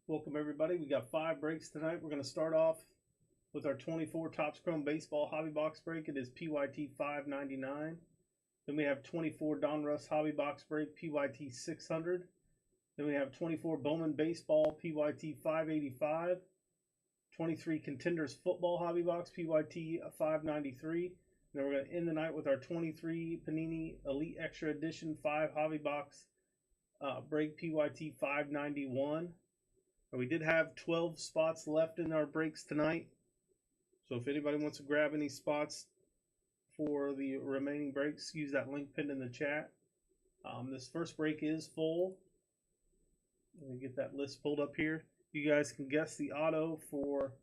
Welcome everybody. We got 5 breaks tonight. We're going to start off with our 24 Topps Chrome Baseball Hobby Box break. It is PYT $5.99. Then we have 24 Donruss Hobby Box break, PYT $600. Then we have 24 Bowman Baseball, PYT $5.85. 23 Contenders Football Hobby Box, PYT $5.93. Then we're going to end the night with our 23 Panini Elite Extra Edition 5 Hobby Box break, PYT $5.91. We did have 12 spots left in our breaks tonight. So if anybody wants to grab any spots for the remaining breaks, use that link pinned in the chat. This first break is full. Let me get that list pulled up here. You guys can guess the auto for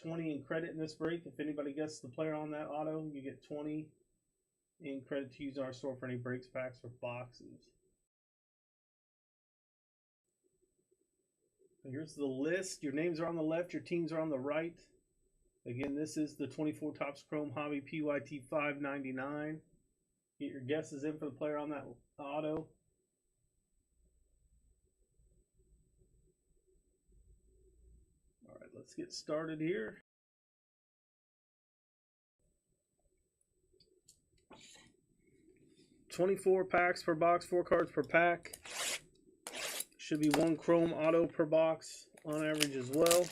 20 in credit in this break. If anybody guesses the player on that auto, you get 20 in credit to use in our store for any breaks, packs, or boxes. Here's the list. Your names are on the left, your teams are on the right. Again, this is the 24 Topps Chrome Hobby PYT $5.99. Get your guesses in for the player on that auto. All right, let's get started here. $24 packs per box, 4 cards per pack. Should be 1 Chrome auto per box on average as well.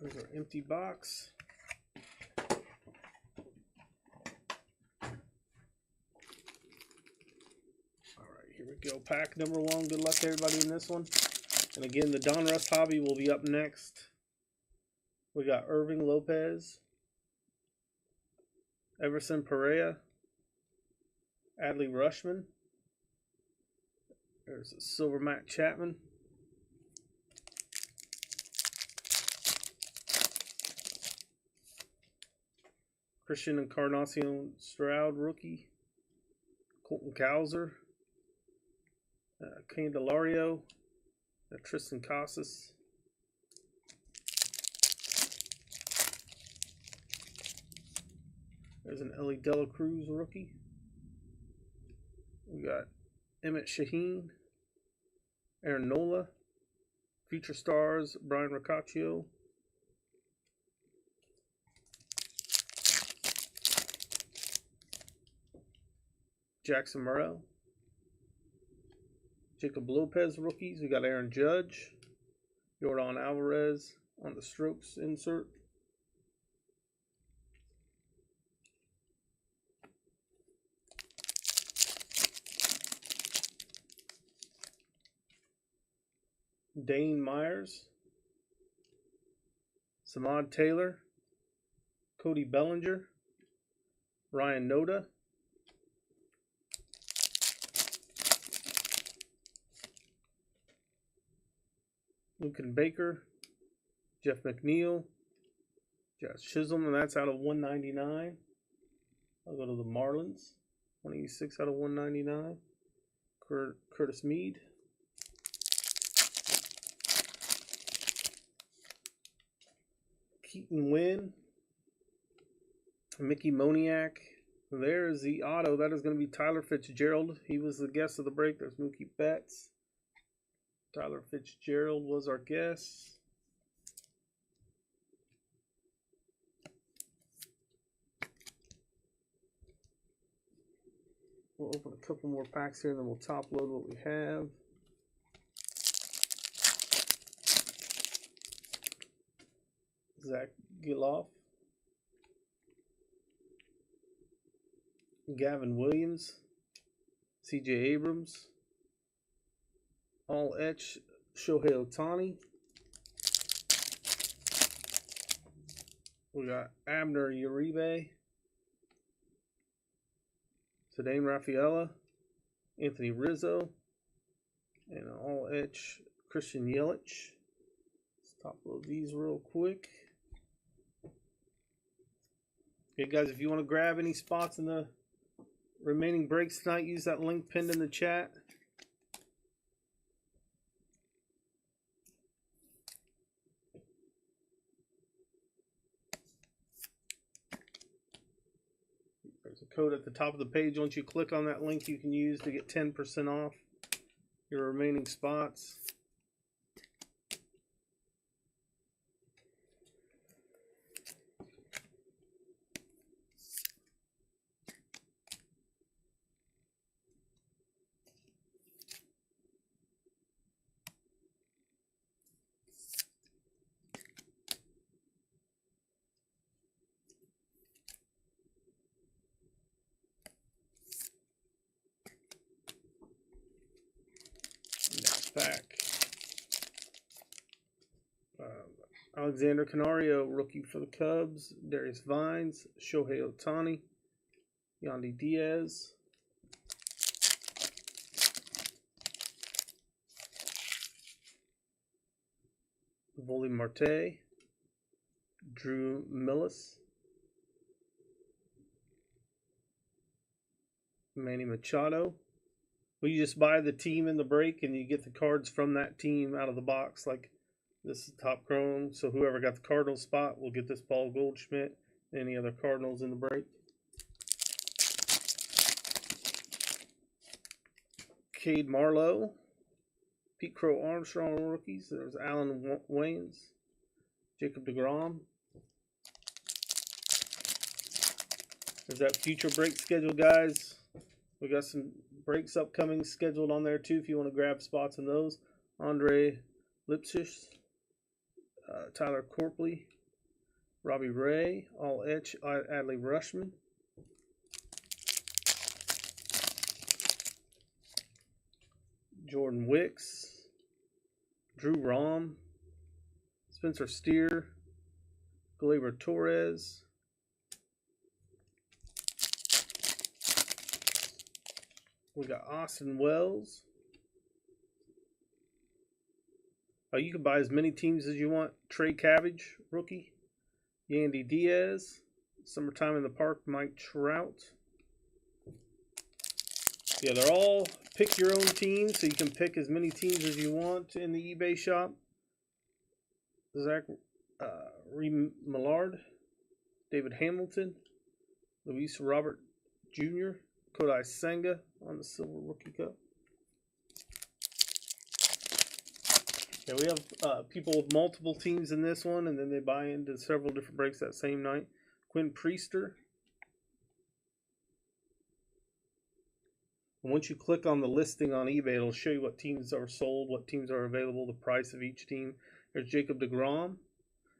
There's our empty box. Here we go, pack number 1. Good luck to everybody in this one. And again, the Donruss Hobby will be up next. We got Irving Lopez, Everson Pereira, Adley Rushman. There's a silver Matt Chapman. Christian Encarnacion Stroud rookie. Colton Cowser. Candelario, Tristan Casas, there's an Ellie Dela Cruz rookie. We got Emmett Shaheen, Aaron Nola, Future Stars, Brian Riccaccio, Jackson Morrell, Jacob Lopez rookies. We got Aaron Judge, Jordan Alvarez on the strokes insert. Dane Myers, Samad Taylor, Cody Bellinger, Ryan Noda, Lucan Baker, Jeff McNeil, Josh Chisholm, and that's out of 199. I'll go to the Marlins, 26 out of 199. Curtis Mead. Keaton Wynn, Mickey Moniak. There is the auto. That is going to be Tyler Fitzgerald. He was the guest of the break. There's Mookie Betts. Tyler Fitzgerald was our guest. We'll open a couple more packs here and then we'll top load what we have. Zach Giloff. Gavin Williams. CJ Abrams. All etch Shohei Ohtani. We got Abner Uribe, Cedane Rafaela, Anthony Rizzo, and all etch Christian Yelich. Let's top load these real quick. Okay, guys, if you want to grab any spots in the remaining breaks tonight, use that link pinned in the chat. code at the top of the page. Once you click on that link, you can use to get 10% off your remaining spots. Next pack. Alexander Canario, rookie for the Cubs. Darius Vines, Shohei Ohtani, Yandy Diaz. Volley Marte, Drew Millis, Manny Machado. Well, you just buy the team in the break and you get the cards from that team out of the box. Like this is top chrome, so whoever got the Cardinals spot will get this Paul Goldschmidt. Any other Cardinals in the break. Cade Marlowe, Pete Crow Armstrong rookies. There's Alan Waynes, Jacob deGrom. There's that future break schedule, guys. We got some breaks upcoming scheduled on there too if you want to grab spots in those. Andre Lipsish, Tyler Corpley, Robbie Ray, All Etch, Adley Rushman. Jordan Wicks, Drew Rom, Spencer Steer, Gleyber Torres, we got Austin Wells. You can buy as many teams as you want. Trey Cabbage, rookie. Yandy Diaz, Summertime in the Park, Mike Trout. Yeah, they're all pick your own team, so you can pick as many teams as you want in the eBay shop. Zach Millard, David Hamilton, Luis Robert Jr., Kodai Senga on the Silver Rookie Cup. Yeah, we have people with multiple teams in this one, and then they buy into several different breaks that same night. Quinn Priester. And once you click on the listing on eBay, it'll show you what teams are sold, what teams are available, the price of each team. There's Jacob deGrom.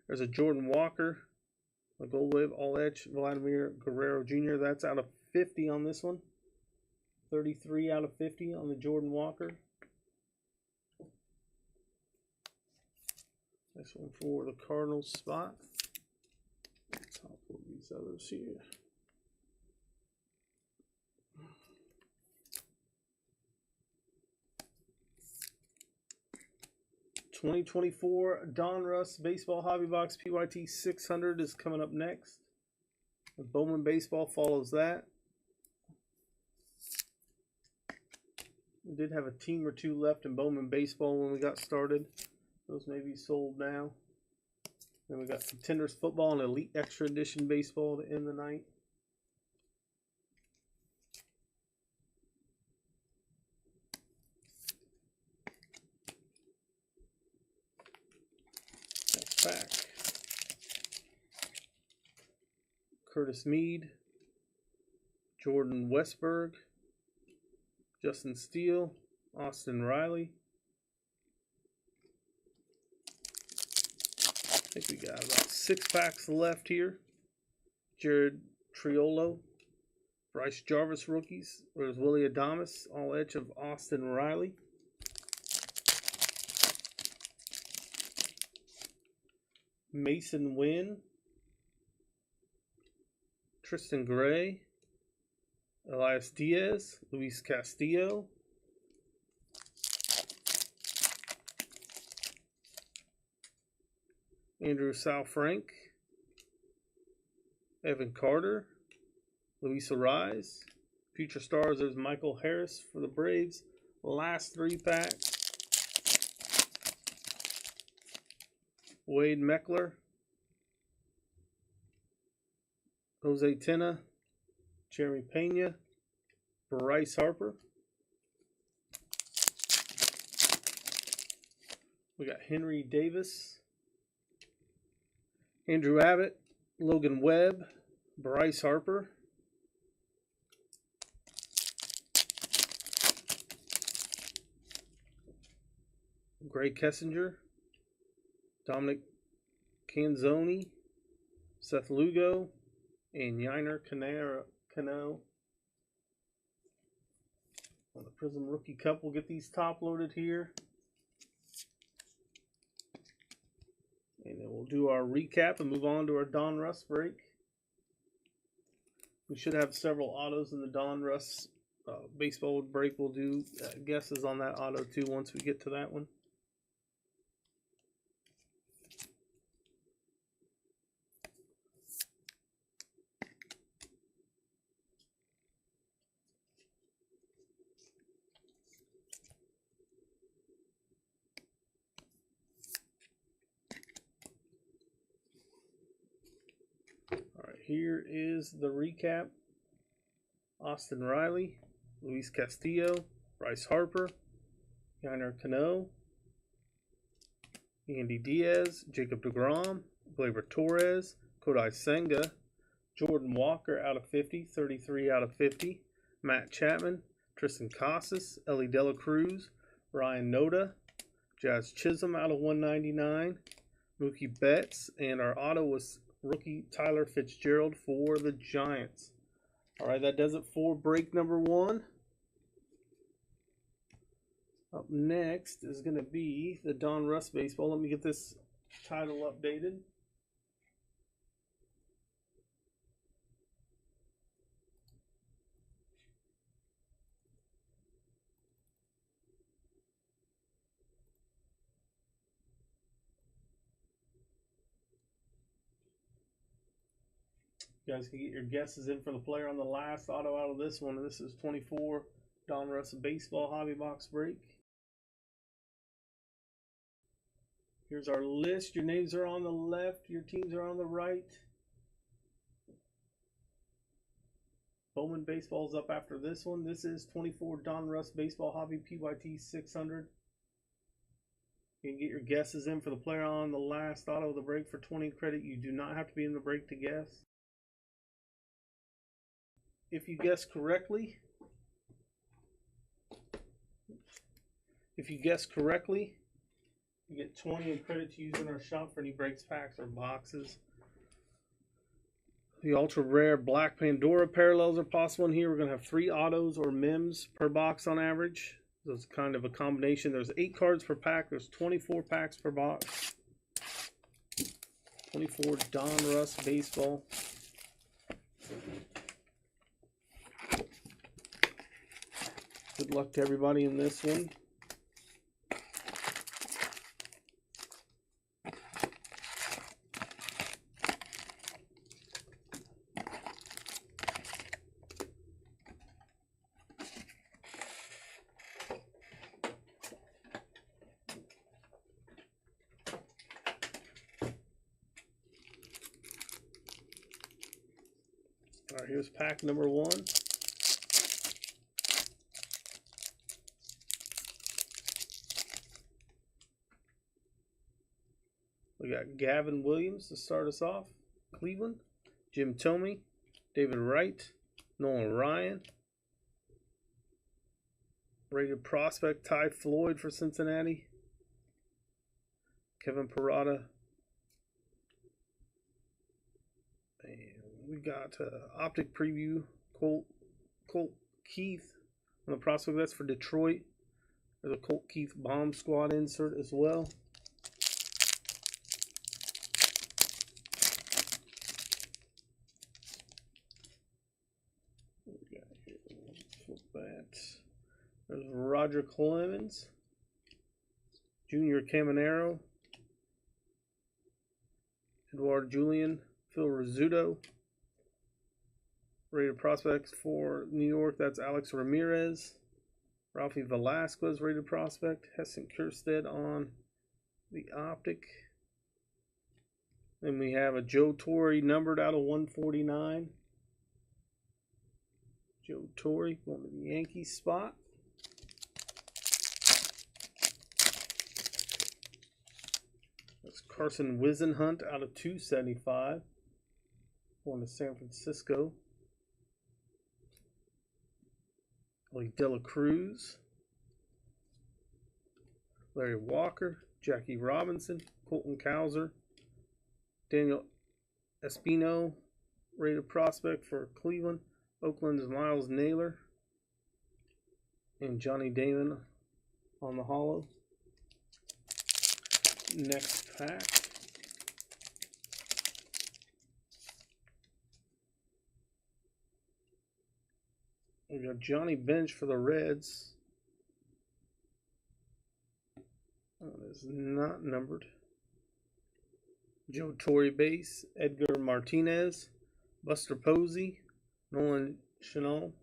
There's a Jordan Walker, a Gold Wave, All Etch, Vladimir Guerrero Jr. That's out of 50 on this one. 33 out of 50 on the Jordan Walker. This one for the Cardinals spot. Top of these others here. $2024 Donruss Baseball Hobby Box PYT 600 is coming up next. The Bowman Baseball follows that. We did have a team or two left in Bowman Baseball when we got started. Those may be sold now. Then we got Contenders Football and Elite Extra Edition Baseball to end the night. Next pack. Curtis Mead, Jordan Westberg, Justin Steele, Austin Riley. I think we got about 6 packs left here. Jared Triolo, Bryce Jarvis rookies. There's Willie Adames, All Etch of Austin Riley. Mason Wynn, Tristan Gray, Elias Diaz, Luis Castillo, Andrew Salfrank, Evan Carter, Luis Arise. Future stars, there's Michael Harris for the Braves. Last 3 packs. Wade Meckler, Jose Tena, Jeremy Pena, Bryce Harper. We got Henry Davis, Andrew Abbott, Logan Webb, Bryce Harper. Greg Kessinger, Dominic Canzoni, Seth Lugo, and Yiner Cano. On the Prism Rookie Cup, we'll get these top loaded here. And then we'll do our recap and move on to our Donruss break. We should have several autos in the Donruss baseball break. We'll do guesses on that auto too once we get to that one. Here is the recap. Austin Riley, Luis Castillo, Bryce Harper, Yiner Cano, Andy Diaz, Jacob deGrom, Gleyber Torres, Kodai Senga, Jordan Walker out of 50, 33 out of 50, Matt Chapman, Tristan Casas, Ellie Dela Cruz, Ryan Noda, Jazz Chisholm out of 199, Mookie Betts, and our auto was rookie Tyler Fitzgerald for the Giants. All right, that does it for break number 1. Up next is going to be the Donruss baseball. Let me get this title updated. You guys can get your guesses in for the player on the last auto out of this one. This is 24 Donruss baseball hobby box break. Here's our list. Your names are on the left. Your teams are on the right. Bowman baseball's up after this one. This is 24 Donruss baseball hobby PYT 600. You can get your guesses in for the player on the last auto of the break for 20 credit. You do not have to be in the break to guess. If you guess correctly, you get 20 in credit to use in our shop for any breaks, packs, or boxes. The ultra rare black Pandora parallels are possible in here. We're going to have 3 autos or MIMs per box on average. So it's kind of a combination. There's 8 cards per pack. There's 24 packs per box. 24 Donruss baseball. Good luck to everybody in this one. All right, here's pack number 1. We got Gavin Williams to start us off, Cleveland. Jim Thome, David Wright, Nolan Ryan. Rated prospect Ty Floyd for Cincinnati. Kevin Parada. And we got optic preview, Colt Keith on the prospect. That's for Detroit. There's a Colt Keith bomb squad insert as well. Flip that. There's Roger Clemens, Junior Caminero, Eduardo Julian, Phil Rizzuto. Rated prospects for New York, that's Alex Ramirez. Ralphie Velasquez, rated prospect. Hessen Kjerstad on the optic. Then we have a Joe Torre numbered out of 149. Joe Torre going to the Yankees spot. That's Carson Wisenhunt out of 275. Going to San Francisco. Lee Dela Cruz. Larry Walker. Jackie Robinson. Colton Cowser. Daniel Espino. Rated prospect for Cleveland. Oakland's Miles Naylor. And Johnny Damon on the holo. Next pack. We got Johnny Bench for the Reds. That is not numbered. Joe Torre base. Edgar Martinez. Buster Posey. Nolan Chanel.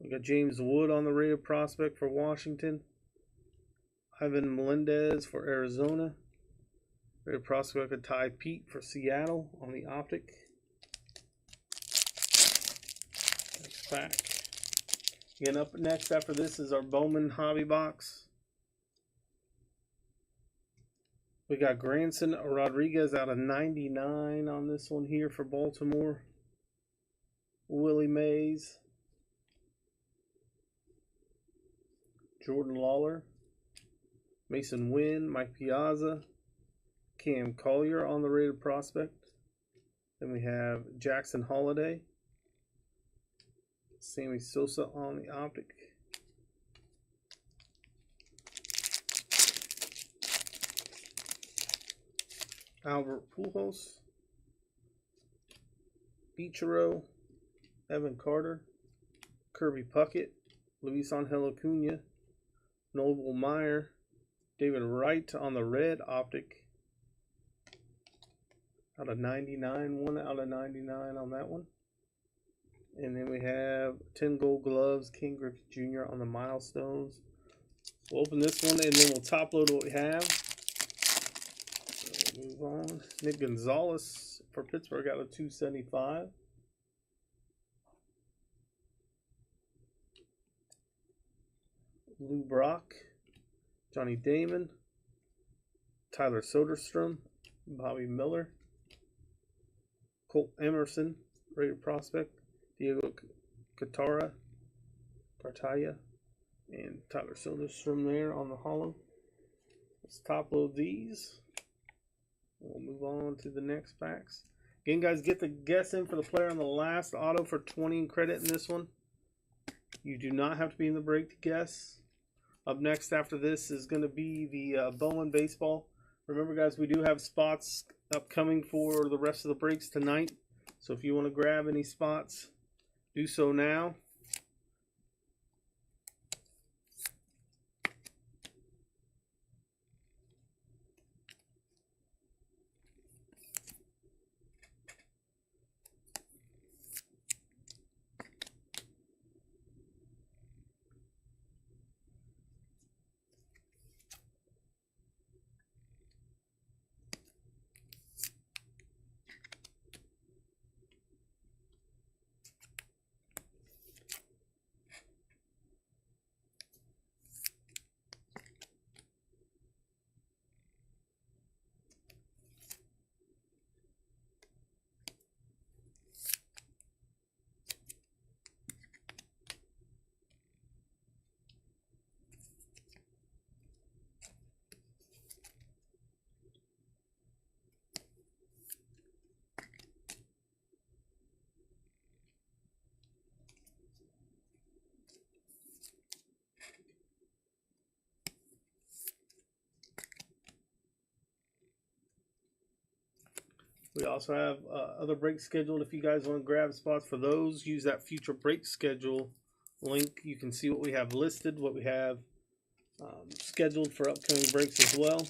We got James Wood on the rated prospect for Washington. Ivan Melendez for Arizona. Rated prospect of Ty Pete for Seattle on the optic. Next pack. Again, up next after this is our Bowman Hobby Box. We got Granson Rodriguez out of 99 on this one here for Baltimore. Willie Mays. Jordan Lawler. Mason Wynn, Mike Piazza, Cam Collier on the rated prospect. Then we have Jackson Holiday, Sammy Sosa on the optic. Albert Pujols, Ichiro, Evan Carter, Kirby Puckett, Luis Angel Acuna, Noble Meyer, David Wright on the red optic. Out of 99, 1 out of 99 on that one. And then we have 10 gold gloves, King Griffey Jr. on the milestones. We'll open this one and then we'll top load what we have. So move on. Nick Gonzalez for Pittsburgh out of 275. Lou Brock, Johnny Damon, Tyler Soderstrom, Bobby Miller, Colt Emerson, rated prospect, Diego Cartaya, and Tyler Soderstrom there on the holo. Let's top load these. We'll move on to the next packs. Again, guys, get the guess in for the player on the last auto for 20 in credit in this one. You do not have to be in the break to guess. Up next after this is going to be the Bowman Baseball. Remember, guys, we do have spots upcoming for the rest of the breaks tonight. So if you want to grab any spots, do so now. We also have other breaks scheduled. If you guys want to grab spots for those, use that future break schedule link. You can see what we have listed, what we have scheduled for upcoming breaks as well.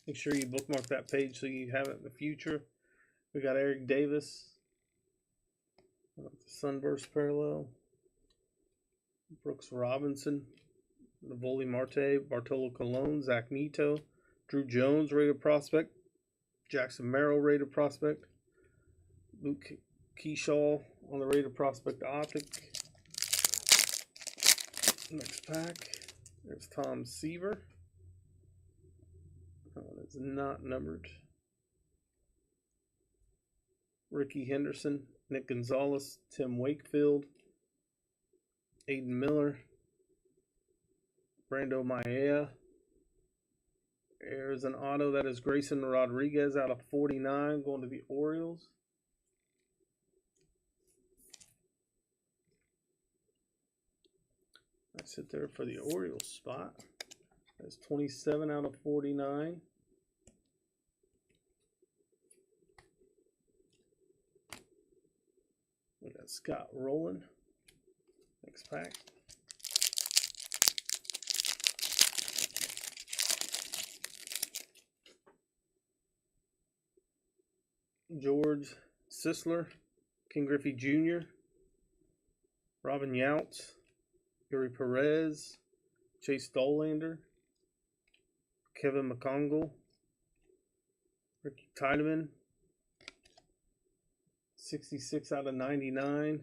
Make sure you bookmark that page so you have it in the future. We got Eric Davis, Sunburst Parallel, Brooks Robinson, Navoli Marte, Bartolo Colon, Zach Neto, Drew Jones, rated prospect, Jackson Merrill, rated prospect, Luke Keyshaw on the Raider Prospect Optic. Next pack. There's Tom Seaver. That one is not numbered. Ricky Henderson, Nick Gonzalez, Tim Wakefield, Aiden Miller, Brando Maia. There's an auto that is Grayson Rodriguez out of 49 going to the Orioles. That's it there for the Orioles spot. That's 27 out of 49. We got Scott Rowland. Next pack. George Sisler, King Griffey Jr., Robin Yount, Yuri Perez, Chase Dollander, Kevin McCongle, Ricky Tiedemann, 66 out of 99.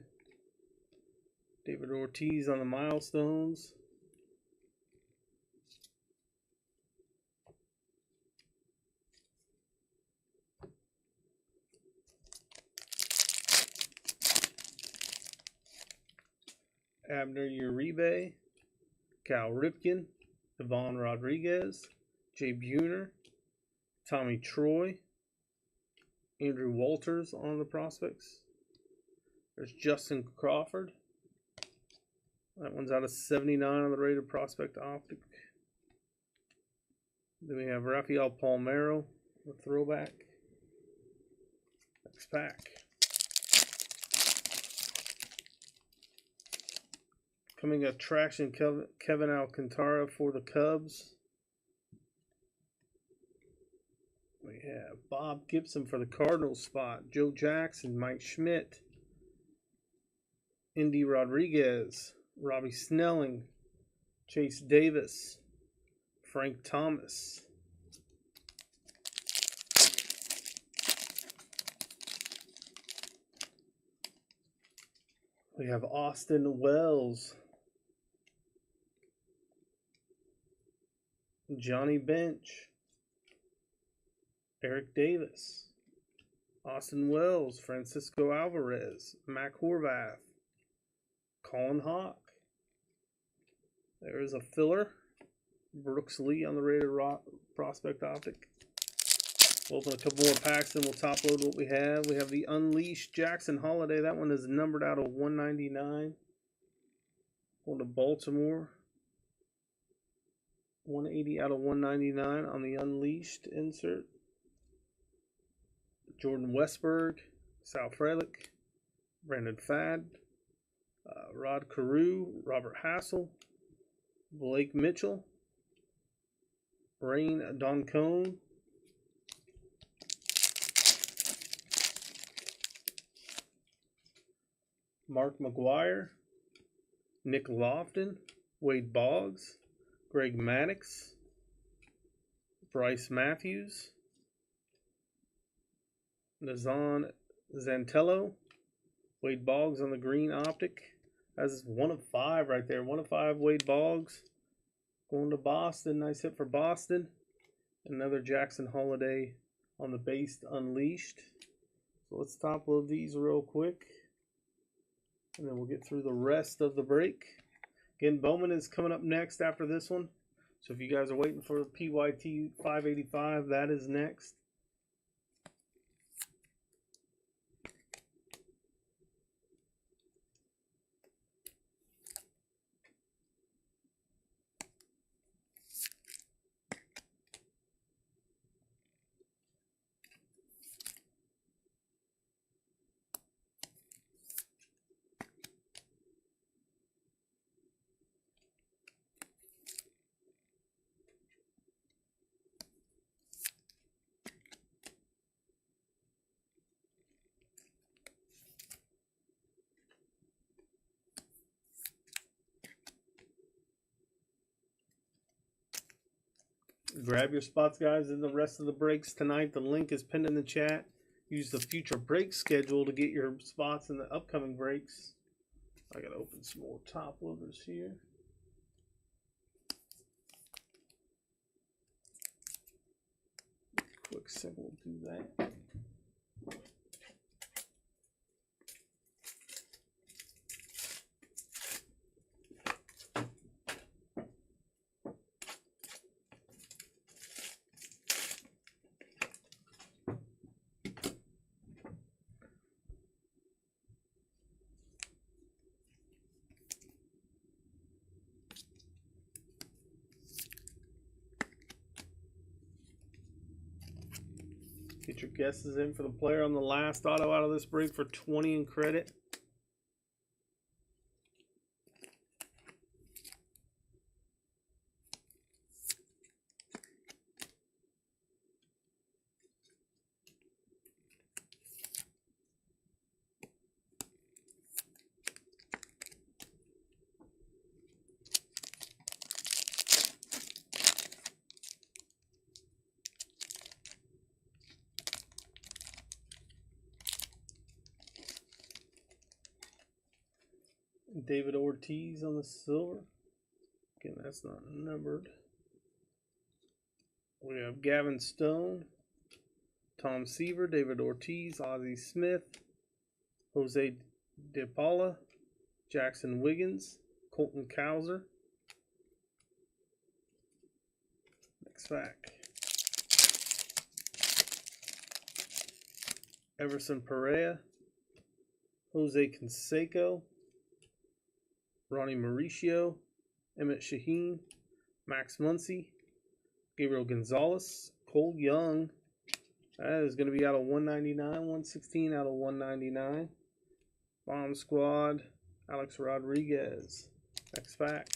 David Ortiz on the milestones. Abner Uribe, Cal Ripken, Devon Rodriguez, Jay Buhner, Tommy Troy, Andrew Walters on the prospects. There's Justin Crawford. That one's out of 79 on the Raider Prospect Optic. Then we have Rafael Palmeiro, the throwback. Next pack. Coming attraction, Kevin Alcantara for the Cubs. We have Bob Gibson for the Cardinals spot. Joe Jackson, Mike Schmidt, Indy Rodriguez, Robbie Snelling, Chase Davis, Frank Thomas. We have Austin Wells, Johnny Bench, Eric Davis, Austin Wells, Francisco Alvarez, Mac Horvath, Colin Hawk. There is a filler, Brooks Lee on the Raider Prospect Optic. We'll open a couple more packs and we'll top load what we have. We have the Unleashed Jackson Holiday. That one is numbered out of 199. Going to Baltimore. 180 out of 199 on the Unleashed insert. Jordan Westberg, Sal Frelick, Brandon Fadd, Rod Carew, Robert Hassel, Blake Mitchell, Rain Doncone, Mark McGuire, Nick Lofton, Wade Boggs, Greg Maddux, Bryce Matthews, Nazan Zantello, Wade Boggs on the green optic. That's 1 of 5 right there. 1 of 5 Wade Boggs. Going to Boston. Nice hit for Boston. Another Jackson Holiday on the Based Unleashed. So let's top load these real quick. And then we'll get through the rest of the break. Again, Bowman is coming up next after this one. So if you guys are waiting for the PYT 585, that is next. Grab your spots, guys, in the rest of the breaks tonight. The link is pinned in the chat. use the future break schedule to get your spots in the upcoming breaks. I gotta open some more top loaders here. Quick second, we'll do that. Get your guesses in for the player on the last auto out of this break for 20 in credit. David Ortiz on the silver. Again, that's not numbered. We have Gavin Stone, Tom Seaver, David Ortiz, Ozzie Smith, Jose De Paula, Jackson Wiggins, Colton Cowser. Next pack. Everson Pereira, Jose Canseco, Ronnie Mauricio, Emmett Shaheen, Max Muncy, Gabriel Gonzalez, Cole Young. That is going to be out of 199, 116 out of 199. Bomb Squad, Alex Rodriguez. Next pack.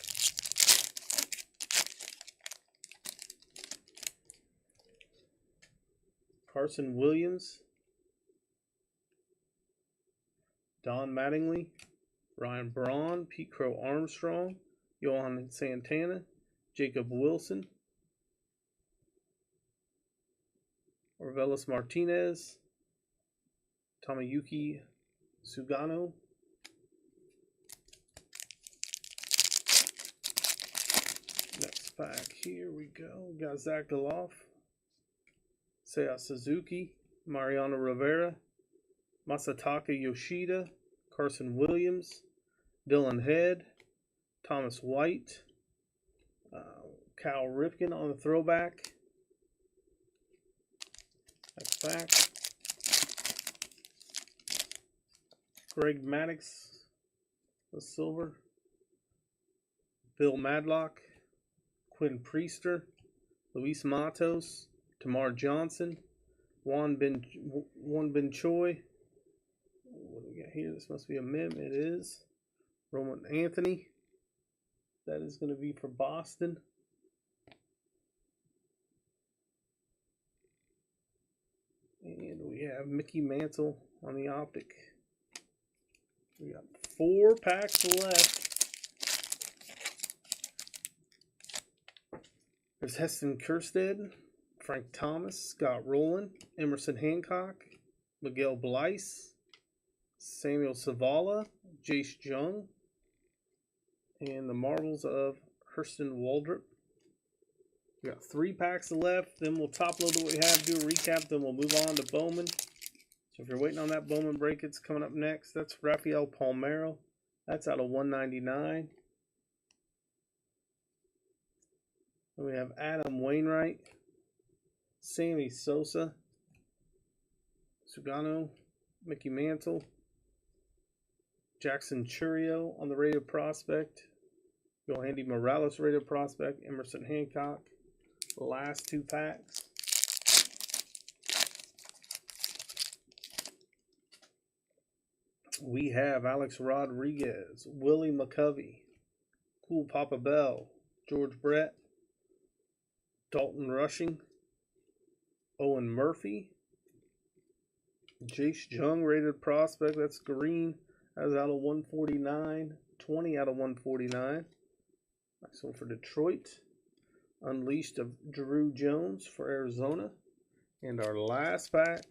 Carson Williams, Don Mattingly, Ryan Braun, Pete Crow Armstrong, Johan Santana, Jacob Wilson, Orvelis Martinez, Tomoyuki Sugano, next pack, here we go. We got Zach Deloff, Seiya Suzuki, Mariano Rivera, Masataka Yoshida, Carson Williams, Dylan Head, Thomas White, Cal Ripken on the throwback. Next pack. Greg Maddux, the silver. Bill Madlock, Quinn Priester, Luis Matos, Tamar Johnson, Juan Ben Choi. What do we got here? This must be a mem. It is. Roman Anthony. That is going to be for Boston. And we have Mickey Mantle on the optic. We got 4 packs left. There's Heston Kjerstad, Frank Thomas, Scott Rowland, Emerson Hancock, Miguel Bleis, Samuel Savala, Jace Jung, and the marbles of Hurston Waldrop. We got 3 packs left. Then we'll top load what we have, do a recap, then we'll move on to Bowman. So if you're waiting on that Bowman break, it's coming up next. That's Rafael Palmeiro. That's out of 199. Then we have Adam Wainwright, Sammy Sosa, Sugano, Mickey Mantle, Jackson Churio on the rated prospect, Yohandy Morales rated prospect, Emerson Hancock. The last 2 packs. We have Alex Rodriguez, Willie McCovey, Cool Papa Bell, George Brett, Dalton Rushing, Owen Murphy, Jace Jung rated prospect. That's green. That is out of 149. 20 out of 149. Nice one for Detroit. Unleashed of Drew Jones for Arizona. And our last pack.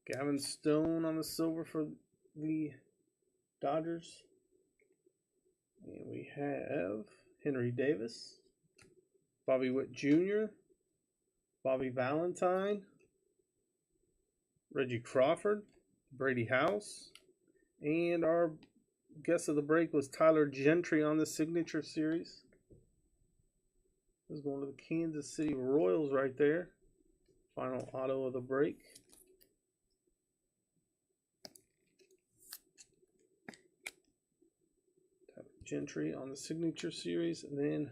Gavin Stone on the silver for the Dodgers. And we have Henry Davis, Bobby Witt Jr., Bobby Valentine, Reggie Crawford, Brady House, and our guess of the break was Tyler Gentry on the Signature Series. This is going to the Kansas City Royals right there. Final auto of the break. Tyler Gentry on the Signature Series, and then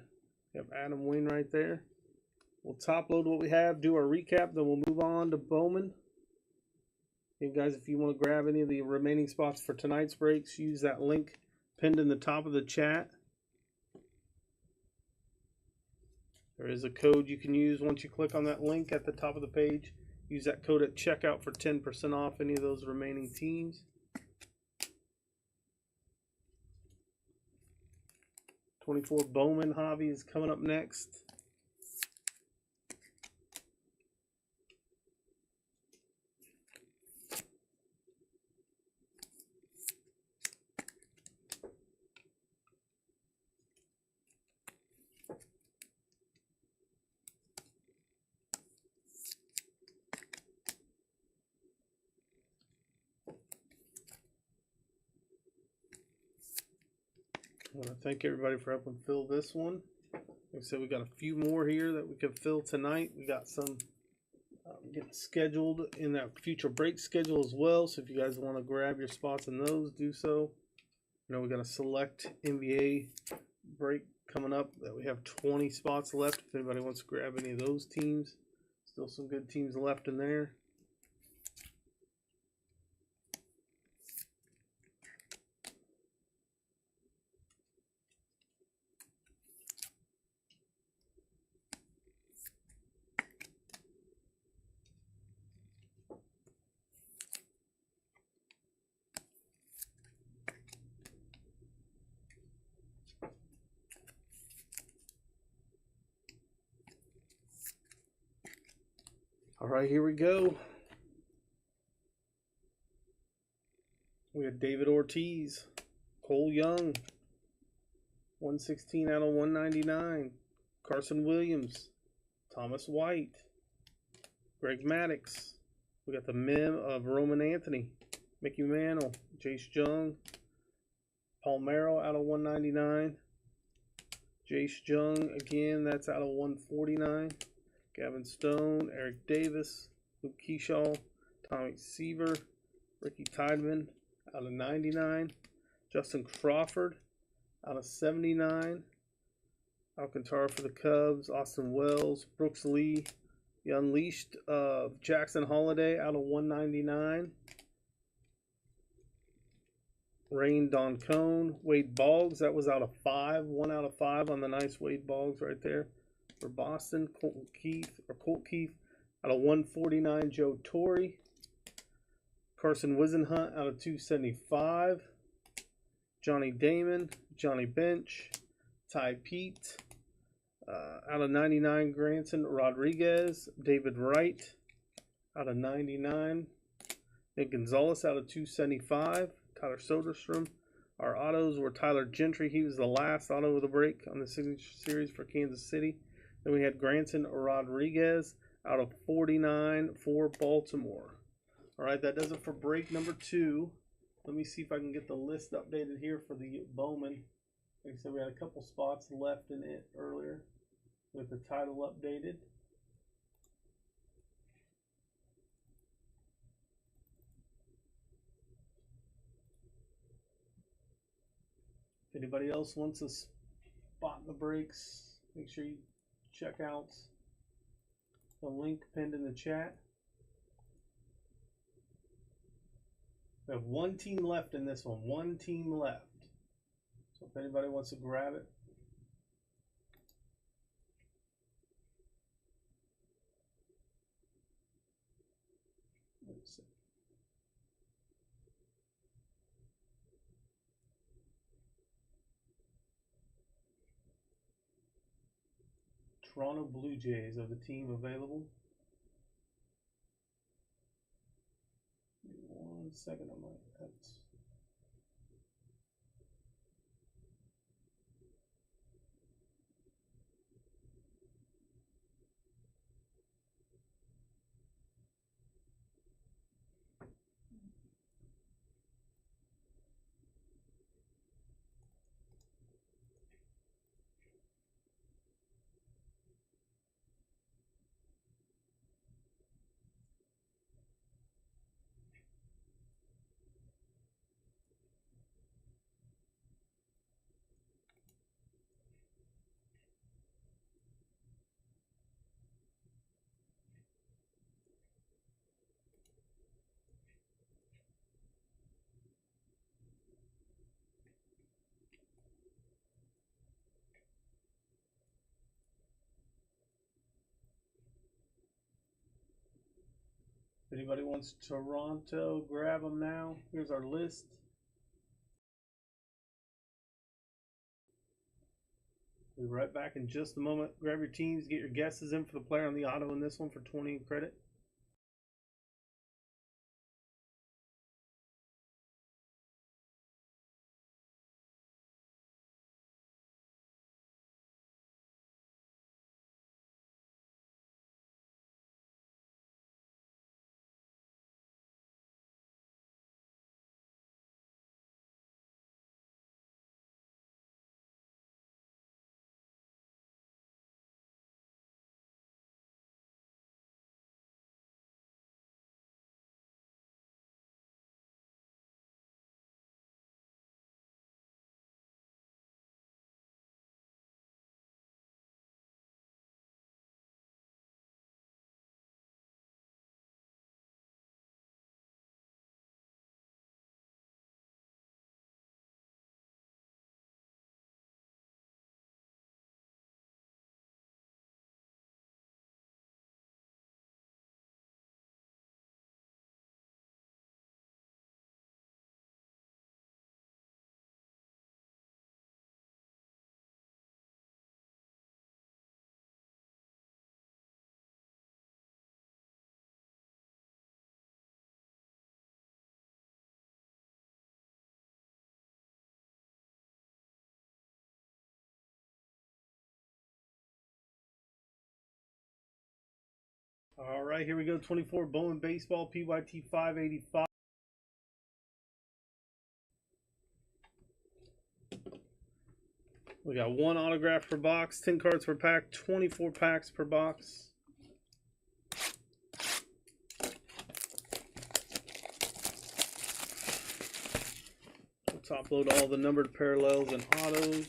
we have Adam Wayne right there. We'll top load what we have, do our recap, then we'll move on to Bowman. Hey guys, if you want to grab any of the remaining spots for tonight's breaks, use that link pinned in the top of the chat. There is a code you can use once you click on that link at the top of the page. Use that code at checkout for 10% off any of those remaining teams. '24 Bowman Hobby is coming up next. I want to thank everybody for helping fill this one. Like I said, we got a few more here that we can fill tonight. We got some getting scheduled in that future break schedule as well. So if you guys want to grab your spots in those, do so. You know, we got a select NBA break coming up that we have 20 spots left. If anybody wants to grab any of those teams, still some good teams left in there. All right, here we go. We have David Ortiz, Cole Young, 116 out of 199. Carson Williams, Thomas White, Greg Maddux. We got the mem of Roman Anthony, Mickey Mantle, Jace Jung, Palmeiro out of 199. Jace Jung again, that's out of 149. Gavin Stone, Eric Davis, Luke Keyshaw, Tommy Seaver, Ricky Tideman out of 99. Justin Crawford out of 79. Alcantara for the Cubs, Austin Wells, Brooks Lee, the Unleashed of Jackson Holiday out of 199. Rain Doncone, Wade Boggs, that was out of 5, 1 out of 5 on the nice Wade Boggs right there. For Boston, Colt Keith out of 149, Joe Torre. Carson Wisenhunt out of 275. Johnny Damon, Johnny Bench, Ty Pete out of 99, Granson Rodriguez. David Wright out of 99. Nick Gonzalez out of 275. Tyler Soderstrom. Our autos were Tyler Gentry. He was the last auto of the break on the Signature Series for Kansas City. Then we had Granson Rodriguez out of 49 for Baltimore. All right, that does it for break number 2. Let me see if I can get the list updated here for the Bowman. Like I said, we had a couple spots left in it earlier with the title updated. If anybody else wants a spot in the breaks, make sure you check out the link pinned in the chat. We have one team left in this one. One team left. So if anybody wants to grab it. Let's see. Toronto Blue Jays are the team available. second, I might. That's... If anybody wants Toronto, grab them now. Here's our list. We'll be right back in just a moment. Grab your teams, get your guesses in for the player on the auto in this one for 20 credit. All right, here we go. 24 Bowman Baseball, PYT 585. We got 1 autograph per box, 10 cards per pack, 24 packs per box. We'll top load all the numbered parallels and autos.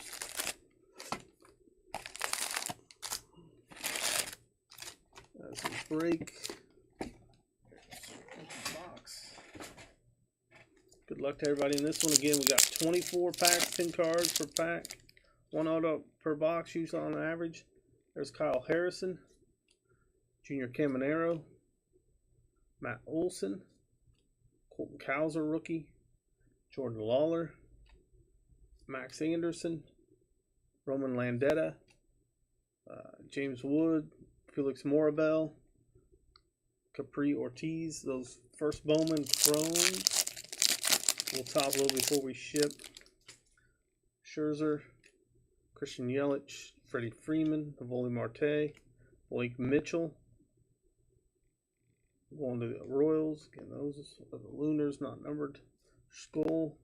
That's a break. Box. Good luck to everybody in this one. Again, we got 24 packs, 10 cards per pack, 1 auto per box, usually on average. There's Kyle Harrison, Junior Caminero, Matt Olson, Colton Cowser rookie, Jordan Lawler, Max Anderson, Roman Landetta, James Wood, Felix Morabel, Capri Ortiz. Those first Bowman Chromes. We'll top load before we ship. Scherzer, Christian Yelich, Freddie Freeman, Navoli Marte, Blake Mitchell. Going to the Royals. Again, those are the Lunars, not numbered. Skull,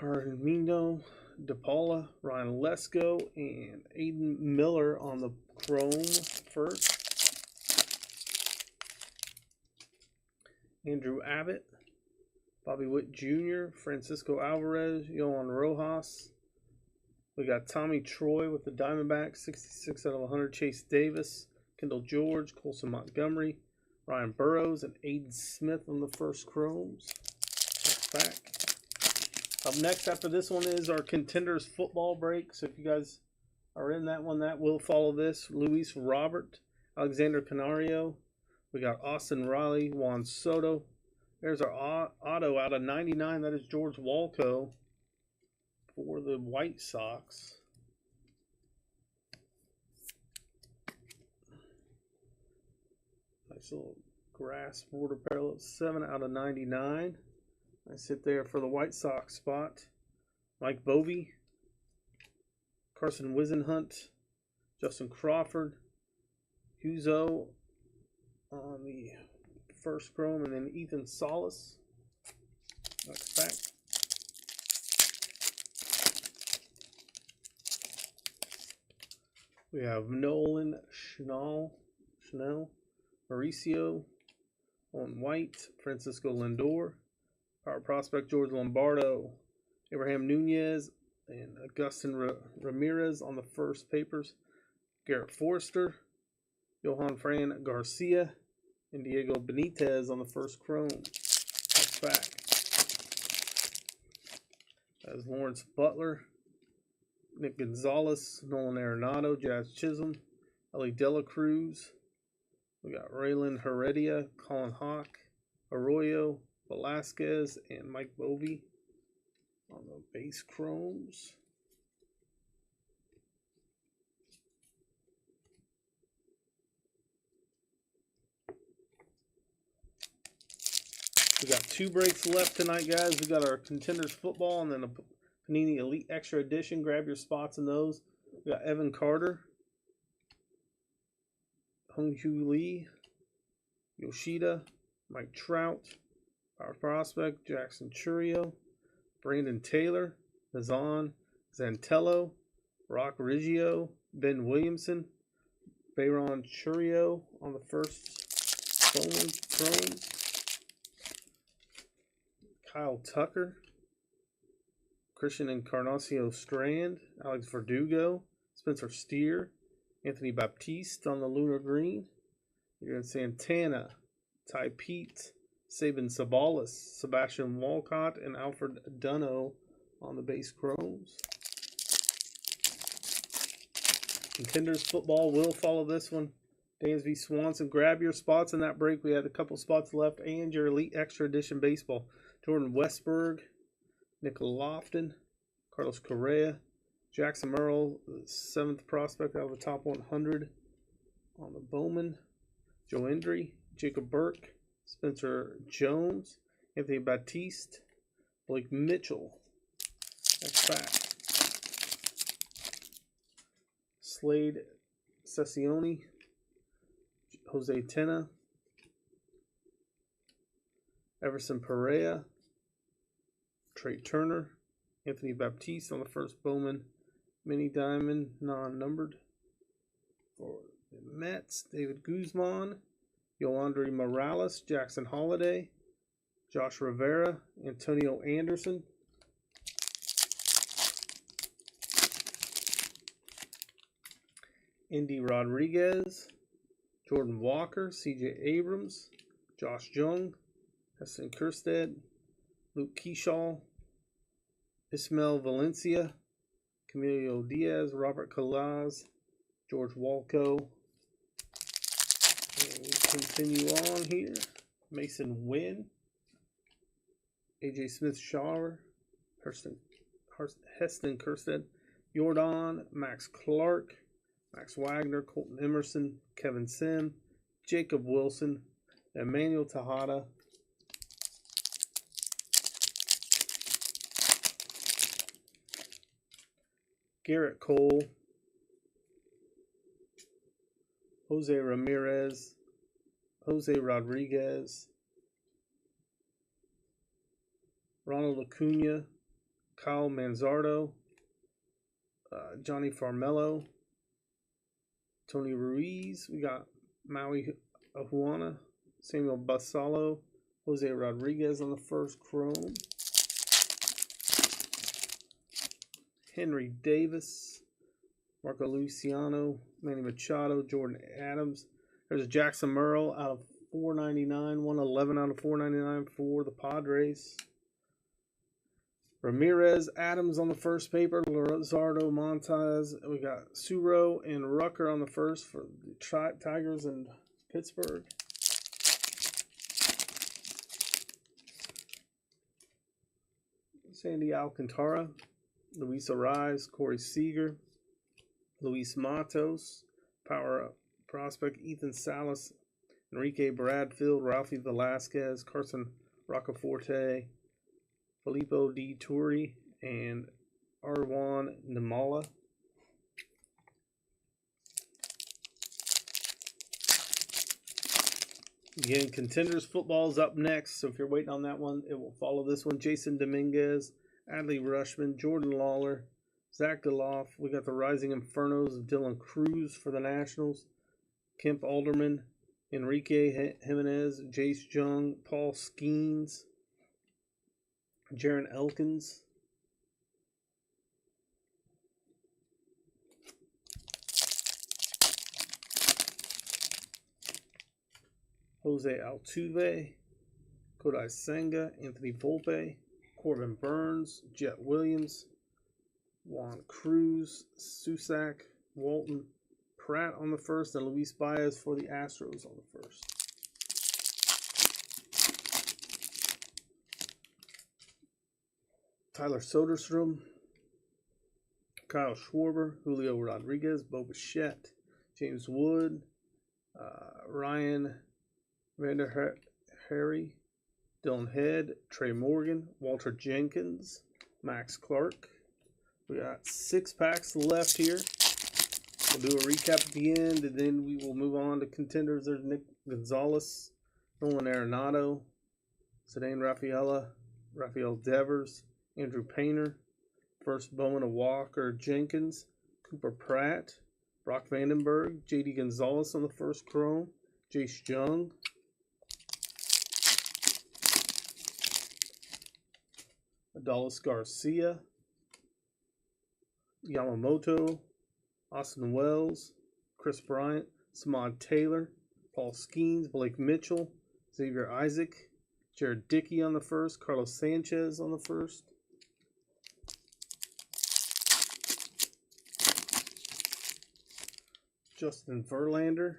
Armino, DePaula, Ryan Lesko, and Aiden Miller on the Chrome first. Andrew Abbott, Bobby Witt Jr., Francisco Alvarez, Yohan Rojas. We got Tommy Troy with the Diamondbacks, 66 out of 100. Chase Davis, Kendall George, Colson Montgomery, Ryan Burrows, and Aiden Smith on the first Chromes. Back. Up next after this one is our Contenders football break. So if you guys are in that one, that will follow this. Luis Robert, Alexander Canario. We got Austin Riley, Juan Soto. There's our auto out of 99. That is George Walco for the White Sox. Nice little Grass border parallel 7 out of 99. I sit there for the White Sox spot. Mike Bovey, Carson Wisenhunt, Justin Crawford, Huzo on the first chrome, and then Ethan Salas. Next pack. We have Nolan Schnell, Mauricio on white, Francisco Lindor, Power Prospect George Lombardo, Abraham Nunez, and Agustin Ramirez on the first papers, Garrett Forster, Johan Fran Garcia, and Diego Benitez on the first chrome. Next pack. As Lawrence Butler, Nick Gonzalez, Nolan Arenado, Jazz Chisholm, Ellie Dela Cruz. We got Raylan Heredia, Colin Hawk, Arroyo, Velasquez, and Mike Bovey on the base chromes. We got 2 breaks left tonight, guys. We got our Contenders football and then a Panini Elite Extra Edition. Grab your spots in those. We got Evan Carter, Hung-Hoo Lee, Yoshida, Mike Trout, Power Prospect, Jackson Churio, Brandon Taylor, Nazan Zantello, Rock Riggio, Ben Williamson, Bayron Churio on the first chrome, Kyle Tucker, Christian Encarnacio Strand, Alex Verdugo, Spencer Steer, Anthony Baptiste on the lunar green. You're in Santana, Ty Pete, Sabin Sabalas, Sebastian Walcott, and Alfred Dunno on the base chromes. Contenders football will follow this one. Dansby Swanson. Grab your spots in that break. We had a couple spots left, and your Elite Extra Edition baseball. Jordan Westberg, Nick Lofton, Carlos Correa, Jackson Merle, the 7th prospect out of the top 100 on the Bowman. Joe Indry, Jacob Burke, Spencer Jones, Anthony Baptiste, Blake Mitchell. Next back. Slade Sessione, Jose Tena, Everson Perea, Trey Turner, Anthony Baptiste on the first Bowman Mini Diamond, non-numbered. For the Mets, David Guzman, Yoandre Morales, Jackson Holiday, Josh Rivera, Antonio Anderson. Indy Rodriguez, Jordan Walker, CJ Abrams, Josh Jung, Heston Kjerstad, Luke Keyshaw, Ismael Valencia, Camilo Diaz, Robert Calaz, George Walco. And we continue on here. Mason Wynn, AJ Smith Shower, Heston Kjerstad, Jordan, Max Clark, Max Wagner, Colton Emerson, Kevin Sim, Jacob Wilson, Emmanuel Tejada, Garrett Cole, Jose Ramirez, Jose Rodriguez, Ronald Acuna, Kyle Manzardo, Johnny Farmelo, Tony Ruiz. We got Maui Ahuana, Samuel Basalo, Jose Rodriguez on the first chrome, Henry Davis, Marco Luciano, Manny Machado, Jordan Adams. There's a Jackson Merle out of 499, 111 out of 499 for the Padres. Ramirez, Adams on the first paper, Luzardo, Montez. We got Suro and Rucker on the first for the Tigers and Pittsburgh. Sandy Alcantara, Luis Ariz, Corey Seager, Luis Matos, Power Prospect, Ethan Salas, Enrique Bradfield, Ralphie Velasquez, Carson Roccaforte, Filippo Di Turi, and Arwan Namala. Again, Contenders football is up next, so if you're waiting on that one, it will follow this one. Jason Dominguez, Adley Rushman, Jordan Lawler, Zach Deloff. We got the Rising Infernos of Dylan Cruz for the Nationals, Kemp Alderman, Enrique Jimenez, Jace Jung, Paul Skeens, Jaron Elkins, Jose Altuve, Kodai Senga, Anthony Volpe, Corbin Burns, Jet Williams, Juan Cruz, Susac, Walton, Pratt on the first, and Luis Baez for the Astros on the first. Tyler Soderstrom, Kyle Schwarber, Julio Rodriguez, Bo Bichette, James Wood, Ryan Vanderharry, Dylan Head, Trey Morgan, Walter Jenkins, Max Clark. We got 6 packs left here. We'll do a recap at the end, and then we will move on to Contenders. There's Nick Gonzalez, Nolan Arenado, Cedane Rafaela, Rafael Devers, Andrew Painter, first Bowman of Walker Jenkins, Cooper Pratt, Brock Vandenberg, J.D. Gonzalez on the first chrome, Jace Jung, Adolis Garcia, Yamamoto, Austin Wells, Chris Bryant, Samad Taylor, Paul Skeens, Blake Mitchell, Xavier Isaac, Jared Dickey on the first, Carlos Sanchez on the first, Justin Verlander,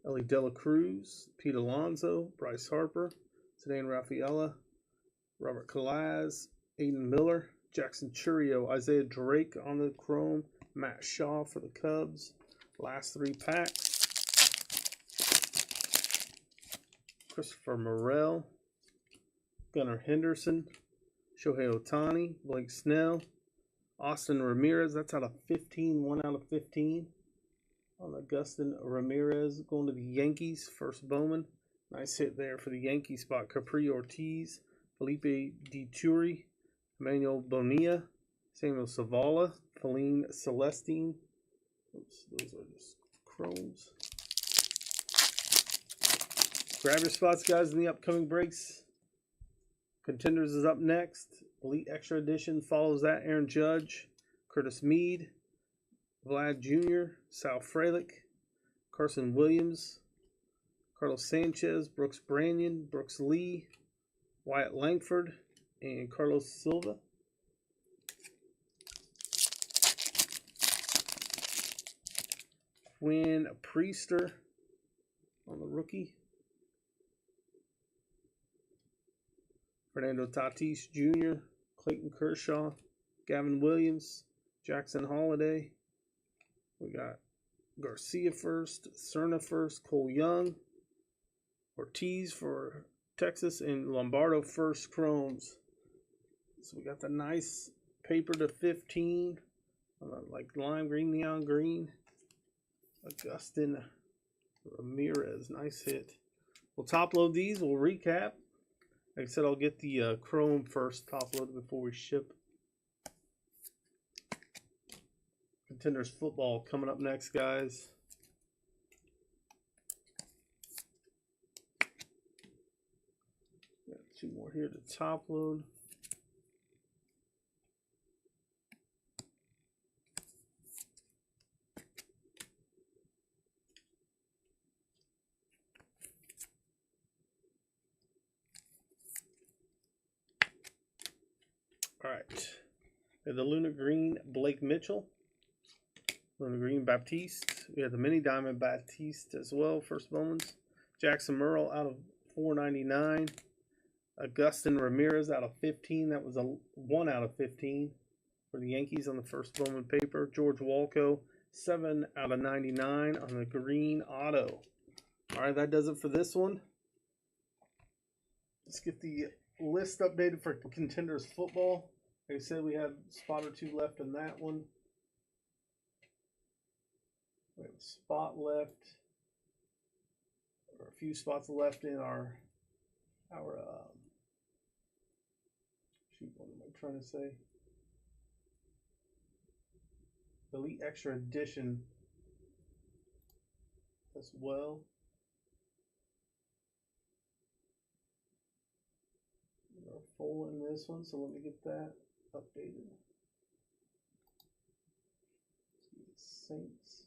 Ellie Dela Cruz, Pete Alonso, Bryce Harper, Cedane Rafaela, Robert Kalaz, Aiden Miller, Jackson Churio, Isaiah Drake on the chrome, Matt Shaw for the Cubs. Last 3 packs. Christopher Morel, Gunnar Henderson, Shohei Ohtani, Blake Snell, Austin Ramirez. That's out of 15, 1 out of 15. On Augustin Ramirez going to the Yankees, first Bowman. Nice hit there for the Yankee spot. Capri Ortiz, Felipe Dituri, Emmanuel Bonilla, Samuel Savala, Feline Celestine. Oops, those are just chromes. Grab your spots, guys, in the upcoming breaks. Contenders is up next. Elite Extra Edition follows that. Aaron Judge, Curtis Mead, Vlad Jr., Sal Frelick, Carson Williams, Carlos Sanchez, Brooks Branyan, Brooks Lee, Wyatt Langford, and Carlos Silva. Quinn Priester on the rookie. Fernando Tatis Jr., Clayton Kershaw, Gavin Williams, Jackson Holiday. We got Garcia first, Cerna first, Cole Young, Ortiz for Texas, and Lombardo first chromes. So we got the nice paper to 15, like lime green, neon green. Augustin Ramirez, nice hit. We'll top load these. We'll recap. Like I said, I'll get the chrome first top loaded before we ship. Contenders football coming up next, guys. Got 2 more here to top load. All right. The Luna Green Blake Mitchell. Luna Green Baptiste. We have the Mini Diamond Baptiste as well. First moments. Jackson Merle out of 499. Augustin Ramirez out of 15. That was a 1 out of 15 for the Yankees on the first Bowman paper. George Walco 7 out of 99 on the green auto. All right, that does it for this one. Let's get the list updated for Contenders football. Like I said, we have a spot or two left in that one. We have a spot left, or a few spots left in our shoot, what am I trying to say? Elite Extra Edition as well. We're full in this one, so let me get that updated. Saints.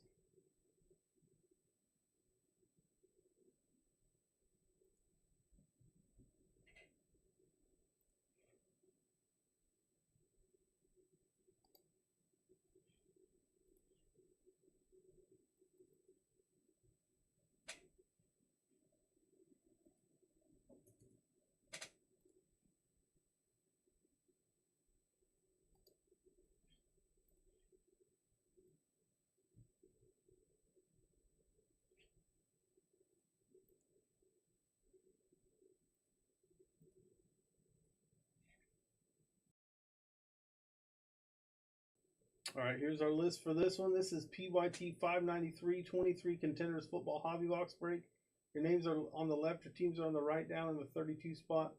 All right, here's our list for this one. This is PYT 593 23 Contenders Football Hobby Box Break. Your names are on the left, your teams are on the right. Down in the 32 spot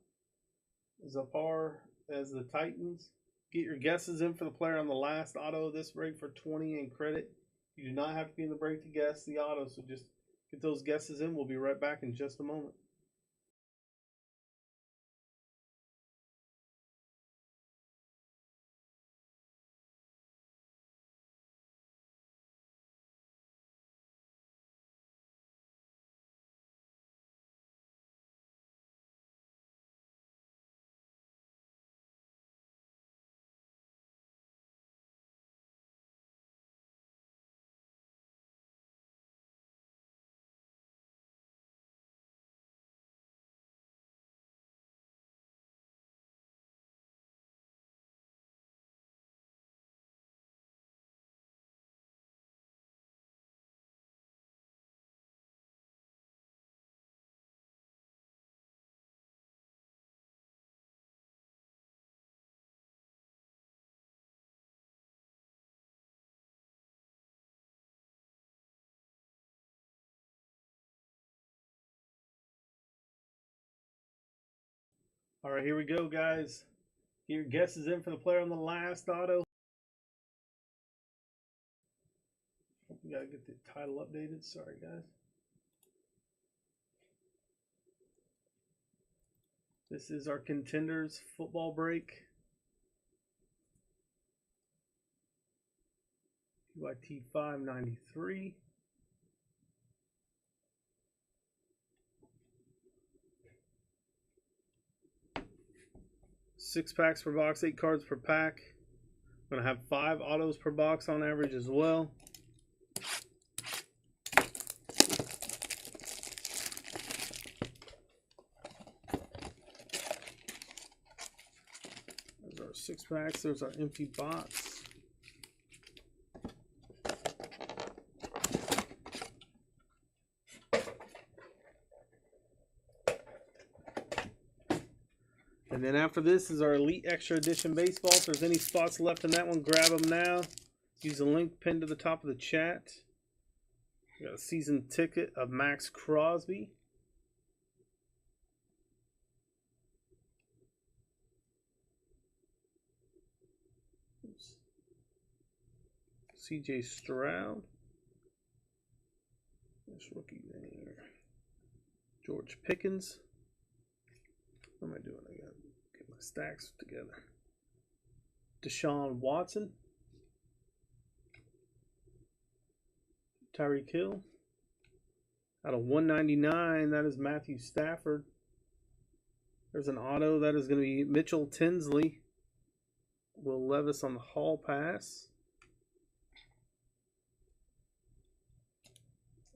is a par as the Titans. Get your guesses in for the player on the last auto of this break for 20 in credit. You do not have to be in the break to guess the auto, so just get those guesses in. We'll be right back in just a moment. All right, here we go, guys. Get your guesses in for the player on the last auto. We gotta get the title updated. Sorry, guys. This is our Contenders football break. PYT 593. Six packs per box, 8 cards per pack. I'm gonna have 5 autos per box on average as well. There's our 6 packs. There's our empty box. And then after this is our Elite Extra Edition Baseball. If there's any spots left in that one, grab them now. Use the link pinned to the top of the chat. We got a season ticket of Max Crosby. Oops. CJ Stroud. This rookie there. George Pickens. What am I doing? I gotta get my stacks together. Deshaun Watson. Tyreek Hill. Out of 199, that is Matthew Stafford. There's an auto. That is going to be Mitchell Tinsley. Will Levis on the Hall pass.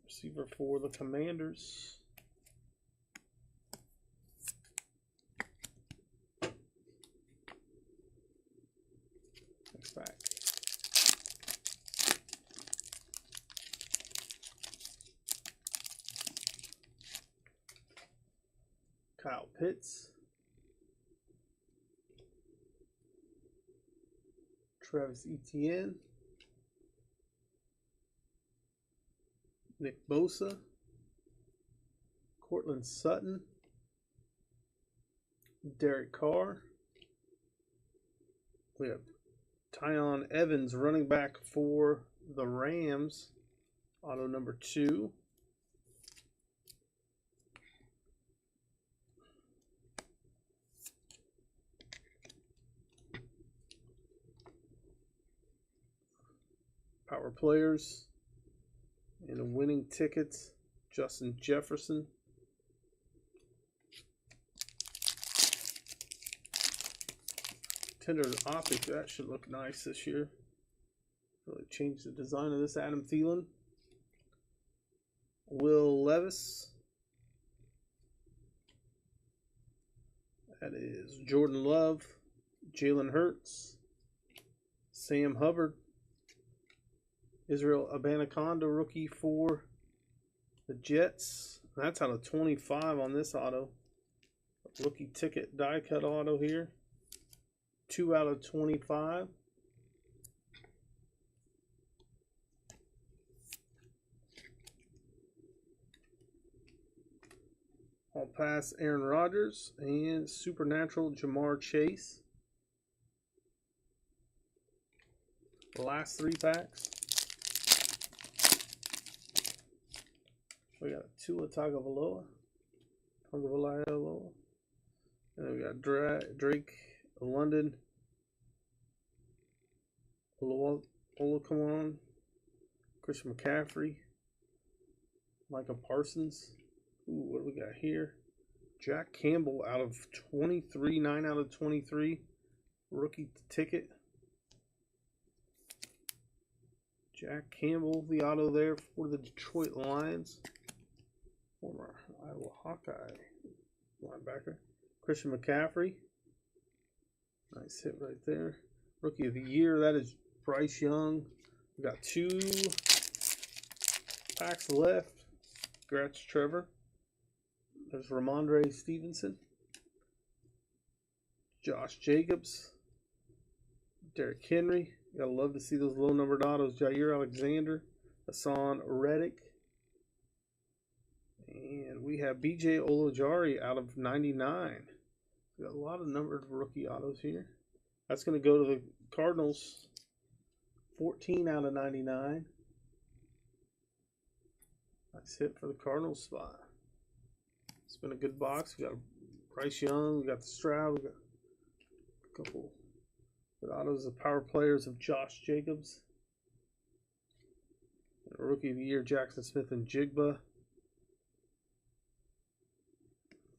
Receiver for the Commanders. Next pack. Kyle Pitts. Travis Etienne. Nick Bosa. Cortland Sutton. Derek Carr. We have Tyon Evans, running back for the Rams. Auto number 2. Power players. And a winning ticket, Justin Jefferson. Tender optic, that should look nice this year. Really changed the design of this. Adam Thielen. Will Levis. That is Jordan Love. Jalen Hurts. Sam Hubbard. Israel Abanikanda, rookie for the Jets. That's out of 25 on this auto. Rookie ticket die cut auto here. 2 out of 25. All pass Aaron Rodgers and Supernatural Jamar Chase. The last 3 packs. We got Tua Tagovailoa. And we got Drake London. Olajuwon. Christian McCaffrey. Micah Parsons. Ooh, what do we got here? Jack Campbell out of 23. 9 out of 23. Rookie ticket. Jack Campbell, the auto there for the Detroit Lions. Former Iowa Hawkeye linebacker. Christian McCaffrey. Nice hit right there. Rookie of the year, that is Bryce Young. We got 2 packs left. Congrats, Trevor. There's Ramondre Stevenson. Josh Jacobs. Derrick Henry. You gotta love to see those low numbered autos. Jair Alexander. Hassan Reddick. And we have BJ Olajari out of 99. We got a lot of numbered rookie autos here. That's going to go to the Cardinals. 14 out of 99. Nice hit for the Cardinals spot. It's been a good box. We got Bryce Young. We got the Stroud. We got a couple good autos of power players of Josh Jacobs. And a rookie of the year, Jackson Smith and Jigba.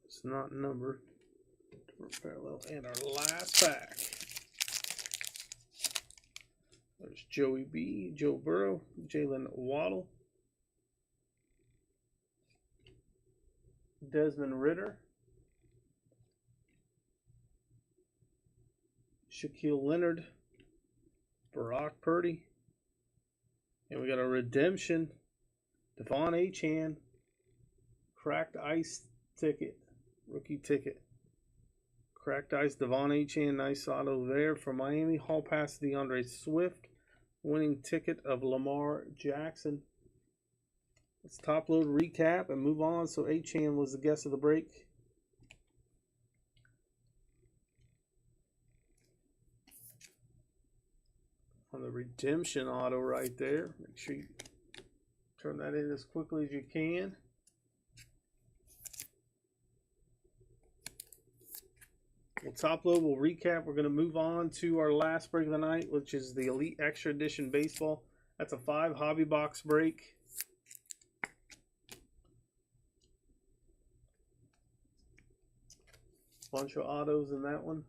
It's not numbered. Parallel. And our last pack. There's Joey B, Joe Burrow, Jalen Waddle, Desmond Ridder, Shaquille Leonard, Brock Purdy, and we got a redemption, Devon Achane, cracked ice ticket, rookie ticket. Cracked ice, Devon Achane, nice auto there for Miami. Hall pass DeAndre Swift. Winning ticket of Lamar Jackson. Let's top load, recap, and move on. So Achane was the guest of the break. On the redemption auto right there. Make sure you turn that in as quickly as you can. We'll top load, we'll recap. We're going to move on to our last break of the night, which is the Elite Extra Edition Baseball. That's a 5 hobby box break. Bunch of autos in that one.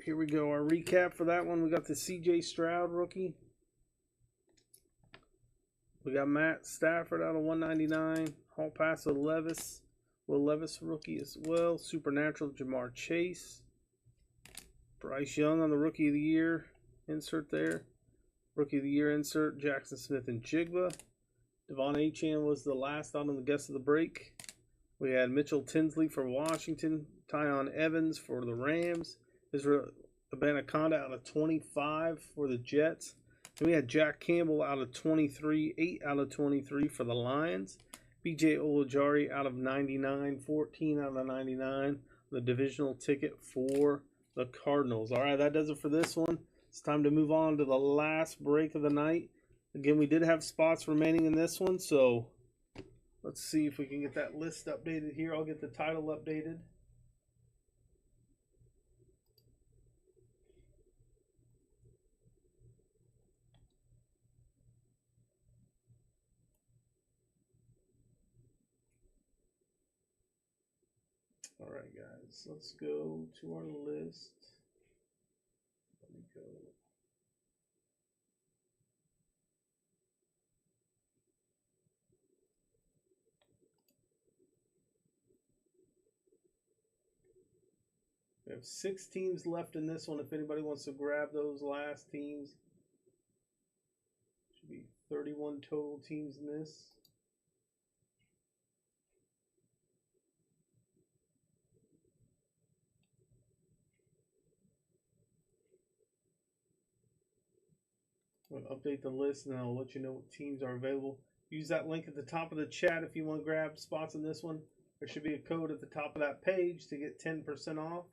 here we go. Our recap for that one. We got the CJ Stroud rookie. We got Matt Stafford out of 199. Hall pass with Levis. Will Levis rookie as well. Supernatural Jamar Chase. Bryce Young on the Rookie of the Year insert there. Rookie of the Year insert, Jackson Smith and Jigba. Devon Achane was the last on the guess of the break. We had Mitchell Tinsley for Washington. Tyon Evans for the Rams. Israel Abanikanda out of 25 for the Jets. And we had Jack Campbell out of 23, 8 out of 23 for the Lions. BJ Olajari out of 99, 14 out of 99. The divisional ticket for the Cardinals. All right, that does it for this one. It's time to move on to the last break of the night. Again, we did have spots remaining in this one, so let's see if we can get that list updated here. I'll get the title updated. All right, guys, let's go to our list. Let me go. We have 6 teams left in this one. If anybody wants to grab those last teams, should be 31 total teams in this. I'm going to update the list and then I'll let you know what teams are available. Use that link at the top of the chat if you want to grab spots in this one. There should be a code at the top of that page to get 10% off.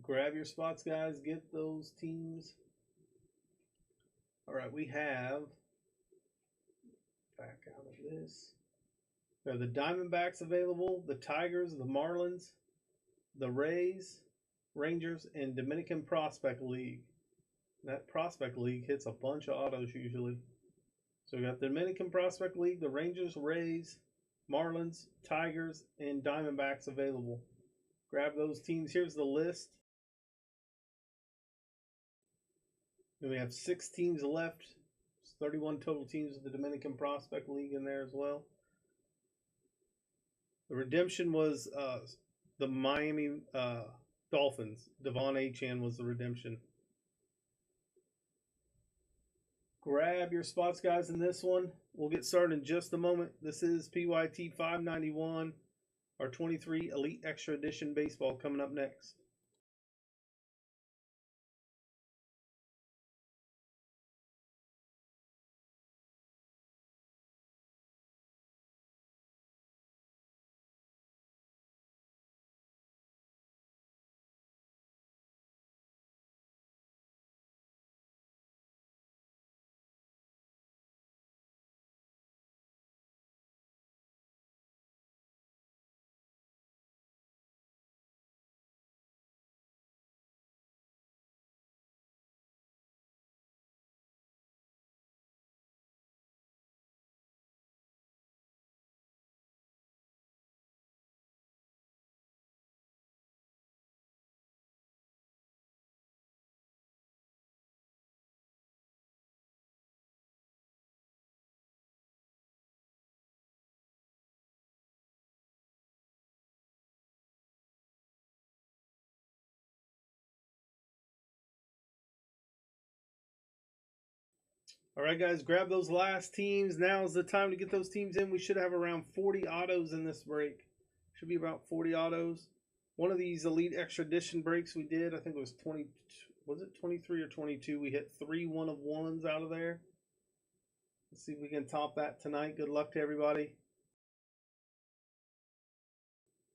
Grab your spots, guys. Get those teams. All right, we have, back out of this. We have the Diamondbacks available, the Tigers, the Marlins, the Rays, Rangers, and Dominican Prospect League. That Prospect League hits a bunch of autos usually. So we got the Dominican Prospect League, the Rangers, Rays, Marlins, Tigers, and Diamondbacks available. Grab those teams. Here's the list. And we have 6 teams left. There's 31 total teams with the Dominican Prospect League in there as well. The redemption was the Miami Dolphins. Devon Achane was the redemption. Grab your spots, guys, in this one. We'll get started in just a moment. This is PYT 591, our 23 Elite Extra Edition Baseball coming up next. All right, guys, grab those last teams. Now is the time to get those teams in. We should have around 40 autos in this break. Should be about 40 autos. One of these Elite Extra Edition breaks we did, I think it was 20. Was it 23 or 22? We hit 3 1-of-1s out of there. Let's see if we can top that tonight. Good luck to everybody.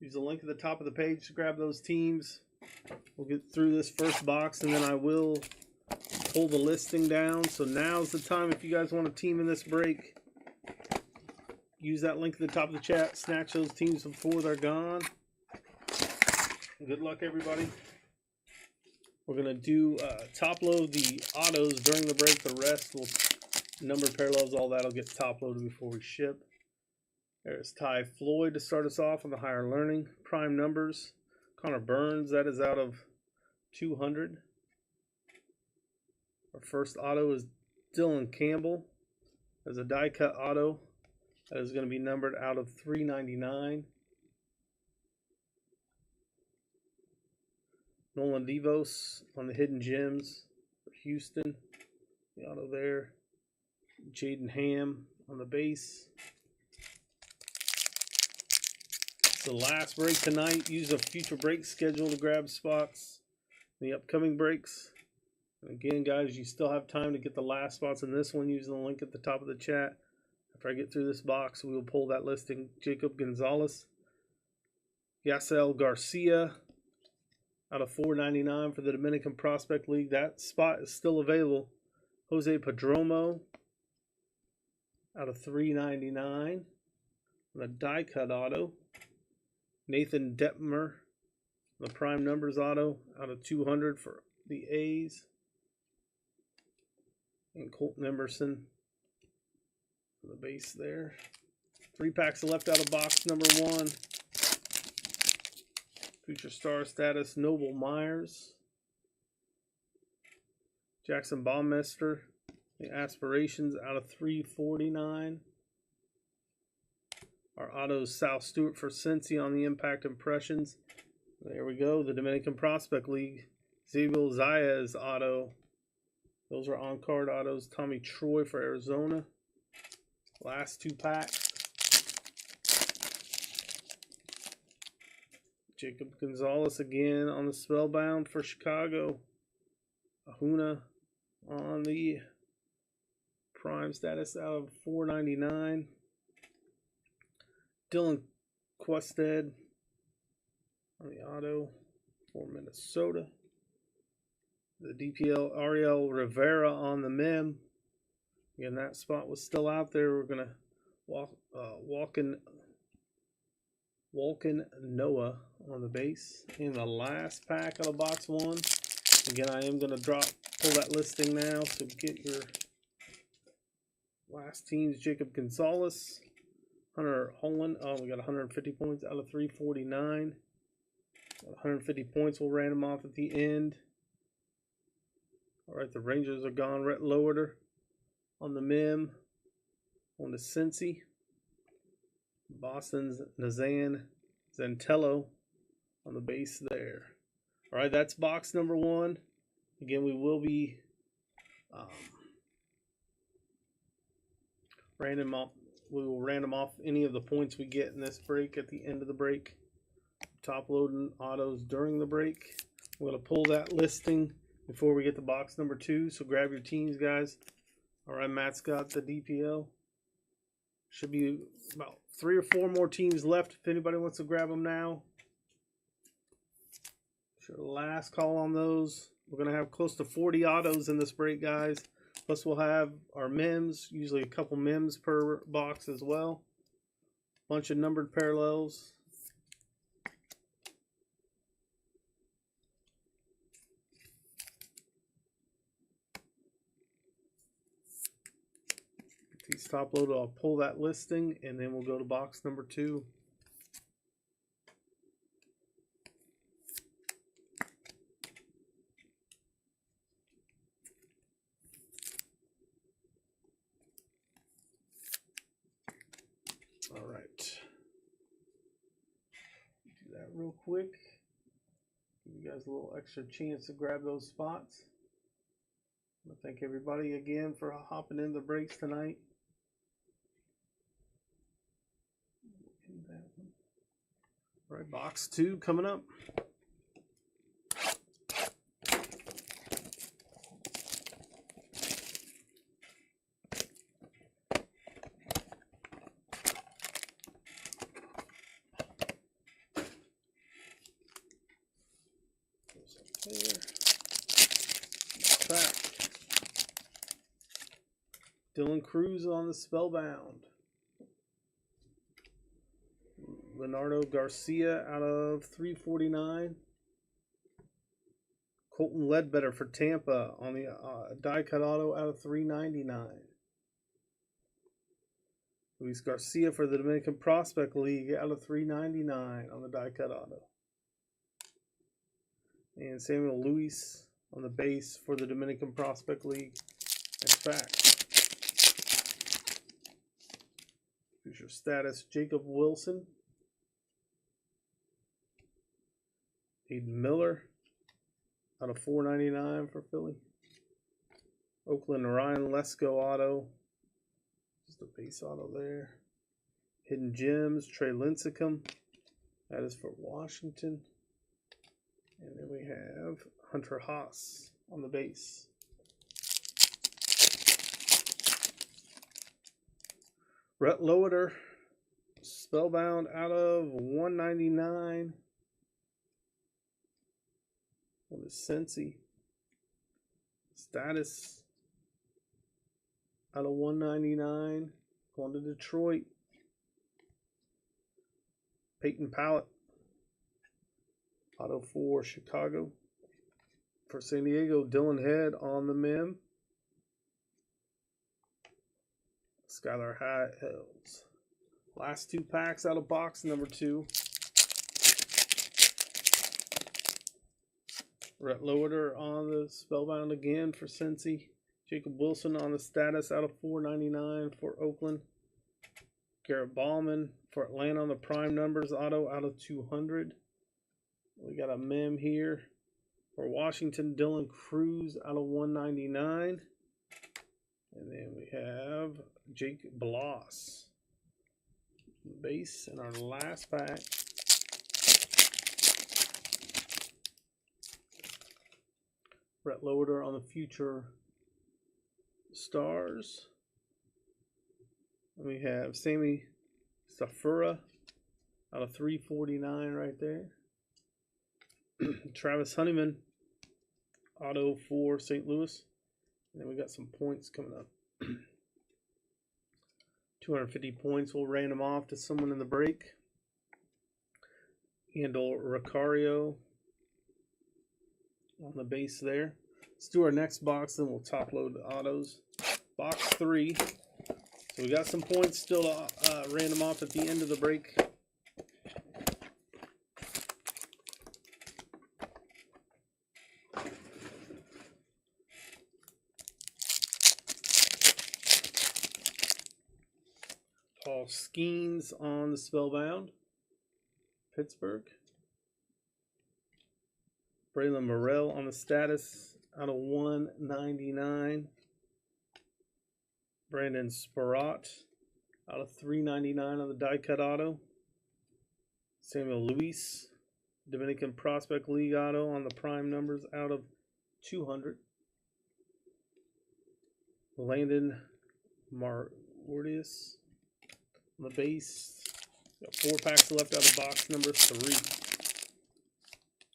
Use the link at the top of the page to grab those teams. We'll get through this first box, and then I will pull the listing down. So now's the time if you guys want a team in this break. Use that link at the top of the chat. Snatch those teams before they're gone. Good luck, everybody. We're going to do top load the autos during the break. The rest will numbered parallels, all that will get top loaded before we ship. There's Ty Floyd to start us off on the higher learning. Prime numbers. Connor Burns, that is out of 200. Our first auto is Dylan Campbell. There's a die cut auto that is going to be numbered out of 399. Nolan Devos on the hidden gems for Houston. The auto there. Jaden Ham on the base. It's the last break tonight. Use a future break schedule to grab spots in the upcoming breaks. And again, guys, you still have time to get the last spots in this one using the link at the top of the chat. After I get through this box, we will pull that listing. Jacob Gonzalez. Yasel Garcia out of 499 for the Dominican Prospect League. That spot is still available. Jose Padromo out of 399. The die cut auto. Nathan Detmer, the prime numbers auto out of 200 for the A's. And Colton Emerson on the base there. 3 packs left out of box number 1. Future star status, Noble Myers. Jackson Baumeister, the aspirations out of 349. Our autos, Sal Stewart for Cincy on the impact impressions. There we go, the Dominican Prospect League. Xavier Zayas auto. Those are on-card autos. Tommy Troy for Arizona. Last 2 packs. Jacob Gonzalez again on the Spellbound for Chicago. Ahuna on the prime status out of 499. Dylan Quested on the auto for Minnesota. The DPL Ariel Rivera on the mem. Again, that spot was still out there. We're going to Walken Noah on the base. In the last pack out of box 1. Again, I am going to pull that listing now. So get your last teams. Jacob Gonzalez. Hunter Holland. Oh, we got 150 points out of 349. 150 points. We'll random off at the end. All right, the Rangers are gone. Rhett Lowerter on the mem. On the Cincy. Boston's Nazan Zantello on the base there. All right, that's box number 1. Again, we will be we will random off any of the points we get in this break at the end of the break. Top loading autos during the break. We're going to pull that listing before we get to box number 2. So grab your teams, guys. All right, Matt's got the DPL. Should be about 3 or 4 more teams left if anybody wants to grab them now. Sure, last call on those. We're going to have close to 40 autos in this break, guys. Plus we'll have our mems, usually a couple mems per box as well. Bunch of numbered parallels. Get these top loaded. I'll pull that listing and then we'll go to box number 2. All right. Do that real quick. Give you guys a little extra chance to grab those spots. I want to thank everybody again for hopping in the breaks tonight. All right, box 2 coming up. Dylan Cruz on the Spellbound. Leonardo Garcia out of 349. Colton Ledbetter for Tampa on the die cut auto out of 399. Luis Garcia for the Dominican Prospect League out of 399 on the die cut auto. And Samuel Luis on the base for the Dominican Prospect League. Next pack. Future status Jacob Wilson. Aiden Miller out of 499 for Philly. Oakland Ryan Lesko auto. Just a base auto there. Hidden Gems Trey Lincecum. That is for Washington. And then we have Hunter Haas on the base. Rhett Loader, Spellbound out of 199. What is Cincy? Status out of 199. Going to Detroit. Peyton Pallett. Auto for Chicago. For San Diego, Dylan Head on the mem. Skylar Hills. Last two packs out of box number 2. Rhett Loader on the Spellbound again for Cincy. Jacob Wilson on the status out of 499 for Oakland. Garrett Ballman for Atlanta on the prime numbers auto out of 200. We got a mem here for Washington, Dylan Cruz out of 199. And then we have Jake Bloss. Base in our last pack. Rhett Loader on the future stars. And we have Sammy Safura out of 349 right there. Travis Honeyman auto for St. Louis. And then we got some points coming up. 250 points. We'll random off to someone in the break. Handle Ricario on the base there. Let's do our next box, then we'll top load the autos. Box 3. So we got some points still to random off at the end of the break. Paul Skeens on the Spellbound. Pittsburgh. Braylon Morrell on the status out of 199. Brandon Sparrott out of 399 on the die cut auto. Samuel Luis, Dominican Prospect League auto on the prime numbers out of 200. Landon Martius on the base. Got 4 packs left out of box number 3.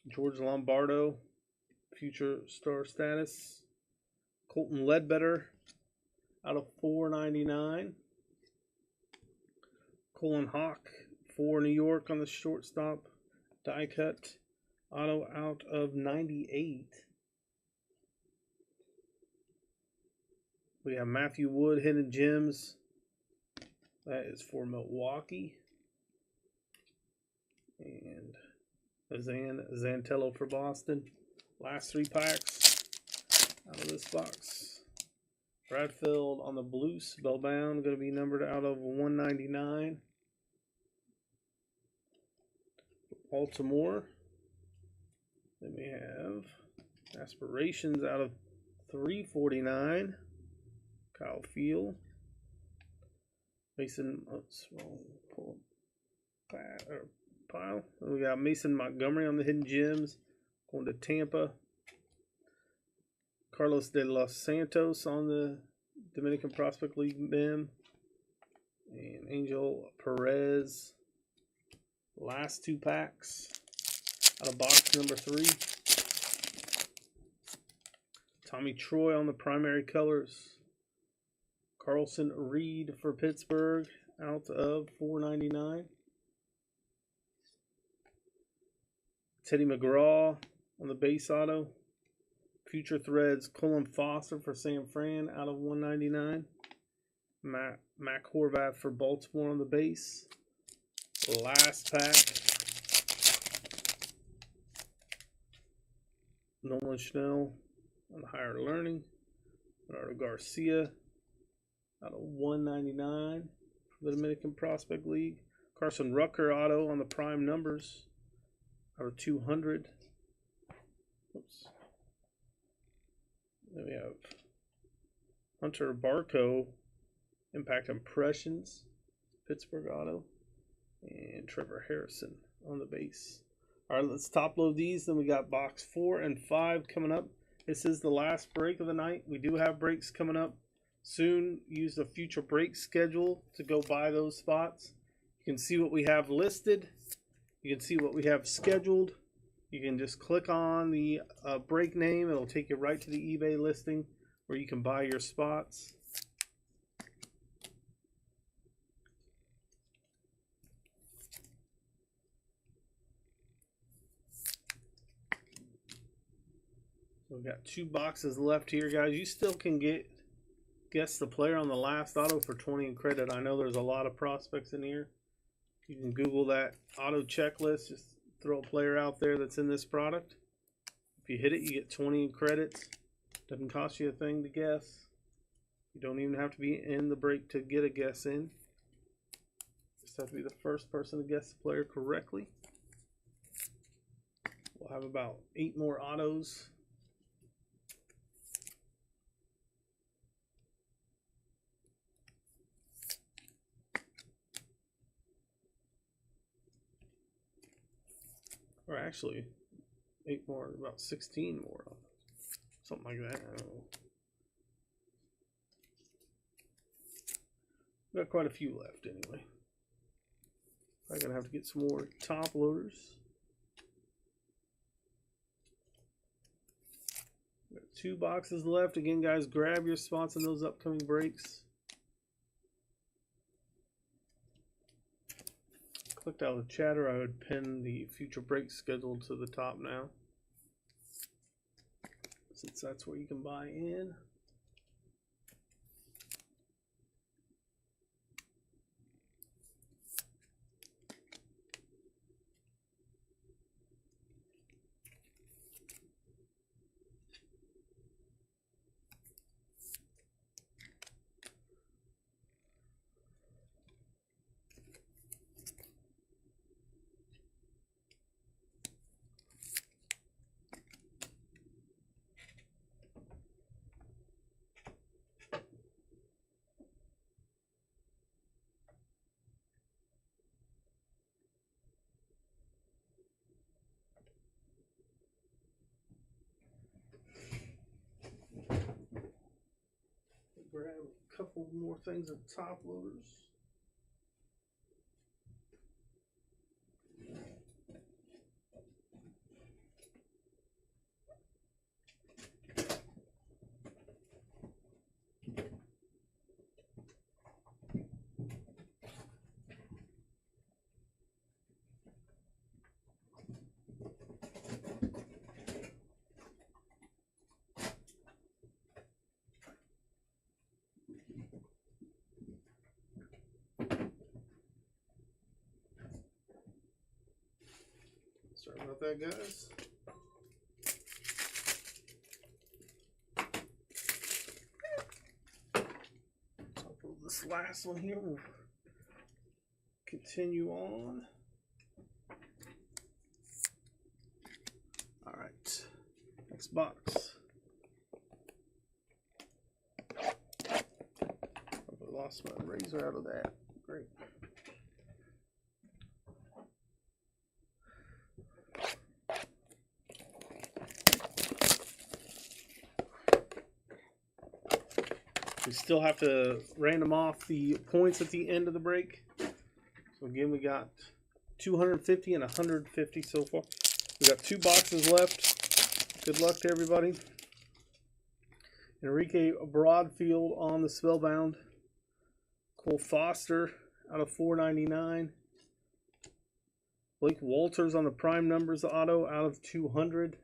George Lombardo, future star status. Colton Ledbetter out of 499. Colin Hawk for New York on the shortstop. Die cut auto out of 98. We have Matthew Wood, Hidden Gems. That is for Milwaukee. And Zantello for Boston. Last 3 packs out of this box. Bradfield on the blue Spellbound, going to be numbered out of 199. Baltimore. Then we have Aspirations out of 349. Kyle Field. Mason, pull pile. And we got Mason Montgomery on the Hidden Gems. Going to Tampa. Carlos de los Santos on the Dominican Prospect League mem. And Angel Perez. Last 2 packs out of box number 3. Tommy Troy on the primary colors. Carlson Reed for Pittsburgh out of 499. Teddy McGraw on the base auto. Future Threads, Colin Foster for San Fran out of 199. Mac Horvath for Baltimore on the base. Last pack. Nolan Schnell on Higher Learning. Bernardo Garcia out of 199 for the Dominican Prospect League. Carson Rucker auto on the prime numbers out of 200. Oops. Then we have Hunter Barco, Impact Impressions, Pittsburgh auto, and Trevor Harrison on the base. All right, let's top load these. Then we got box 4 and 5 coming up. This is the last break of the night. We do have breaks coming up soon. Use the future break schedule to go buy those spots. You can see what we have listed. You can see what we have scheduled. You can just click on the break name. It'll take you right to the eBay listing where you can buy your spots. So we've got 2 boxes left here, guys. You still can guess the player on the last auto for 20 in credit. I know there's a lot of prospects in here. You can Google that auto checklist. Just throw a player out there that's in this product. If you hit it, you get 20 in credits. Doesn't cost you a thing to guess. You don't even have to be in the break to get a guess in. Just have to be the first person to guess the player correctly. We'll have about 8 more autos. Or actually, 8 more, about 16 more. Something like that. I don't know. We've got quite a few left anyway. I'm going to have to get some more top loaders. We've got 2 boxes left. Again, guys, grab your spots in those upcoming breaks. Clicked out of the chatter, I would pin the future break schedule to the top now, since that's where you can buy in. Grab a couple more things at top loaders. Sorry about that, guys. I'll pull this last one here. We'll continue on. All right, next box. I lost my razor out of that. Great. We still have to random off the points at the end of the break. So again, we got 250 and 150 so far. We got 2 boxes left. Good luck to everybody. Enrique Broadfield on the Spellbound. Cole Foster out of 499. Blake Walters on the prime numbers auto out of 200.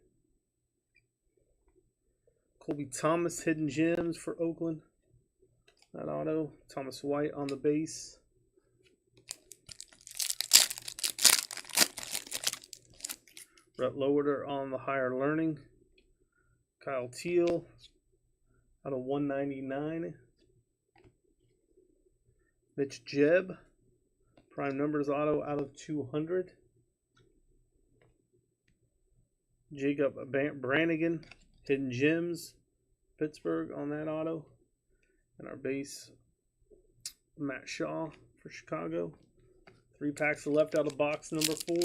Colby Thomas, Hidden Gems for Oakland. That auto. Thomas White on the base. Rhett Lowerter on the Higher Learning. Kyle Teal out of 199. Mitch Jebb, Prime Numbers auto out of 200. Jacob Brannigan, Hidden Gems, Pittsburgh on that auto. And our base, Matt Shaw for Chicago. 3 packs left out of box number 4.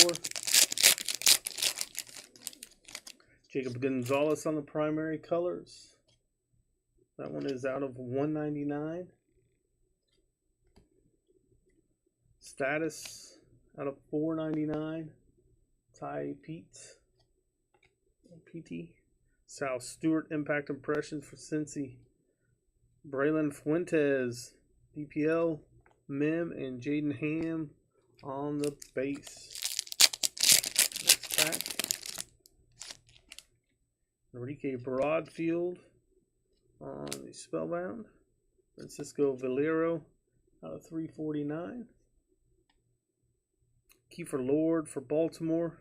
Jacob Gonzalez on the primary colors. That one is out of 199. Status out of 499. Ty PT. Sal Stewart Impact Impressions for Cincy. Braylon Fuentes, DPL, Mim, and Jaden Ham on the base. Next pack. Enrique Broadfield on the Spellbound. Francisco Valero out of 349. Kiefer Lord for Baltimore,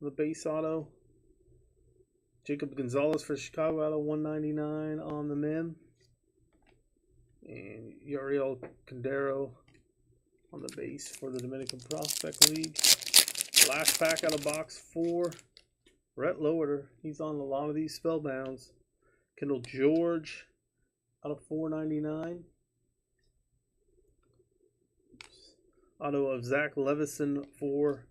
the base auto. Jacob Gonzalez for Chicago out of 199 on the Mim. And Yariel Condero on the base for the Dominican Prospect League. Last pack out of box 4. Rhett Lowerter, he's on a lot of these Spellbounds. Kendall George out of 499. Auto of Zach Levison for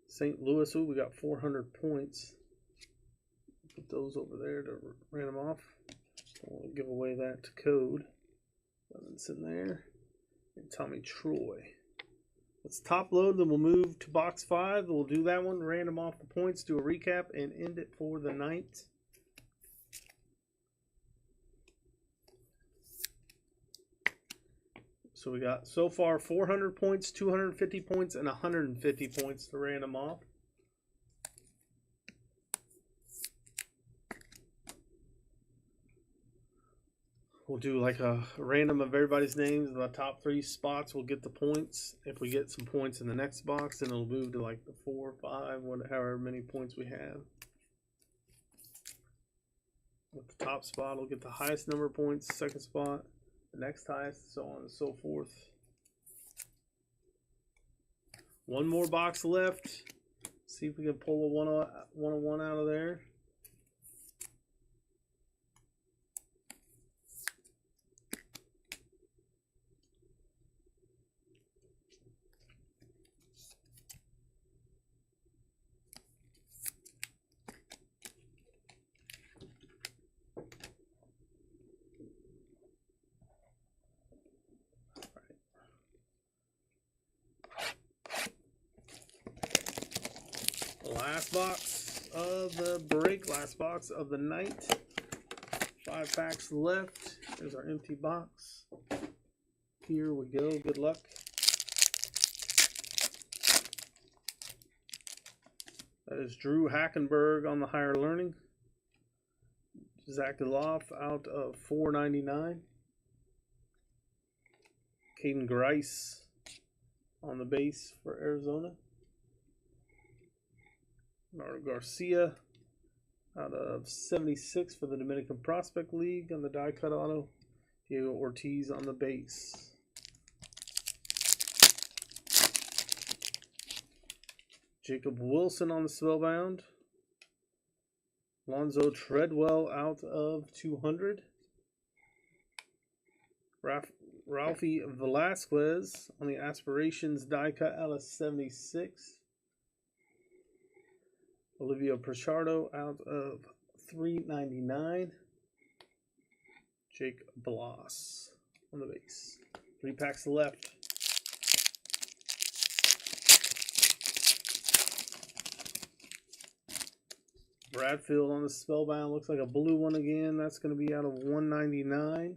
St. Louis. Ooh, we got 400 points. Put those over there to ran them off. Don't want to give away that code. That's in there. And Tommy Troy. Let's top load, then we'll move to box 5. We'll do that one, random off the points, do a recap, and end it for the night. So we got so far 400 points, 250 points, and 150 points to random off. We'll do like a random of everybody's names. The top 3 spots will get the points. If we get some points in the next box, then it'll move to like the 4, 5, however many points we have. With the top spot, will get the highest number of points. Second spot, the next highest, so on and so forth. One more box left. See if we can pull a 101 out of there. Last box of the break, last box of the night. 5 packs left. There's our empty box. Here we go. Good luck. That is Drew Hackenberg on the Higher Learning. Zach Geloff out of 499. Caden Grice on the base for Arizona. Mauro Garcia out of 76 for the Dominican Prospect League on the die cut auto. Diego Ortiz on the base. Jacob Wilson on the Spellbound. Lonzo Treadwell out of 200. Ralphie Velasquez on the Aspirations die cut out of 76. Olivia Pichardo out of 399. Jake Bloss on the base. 3 packs left. Bradfield on the Spellbound. Looks like a blue one again. That's going to be out of 199.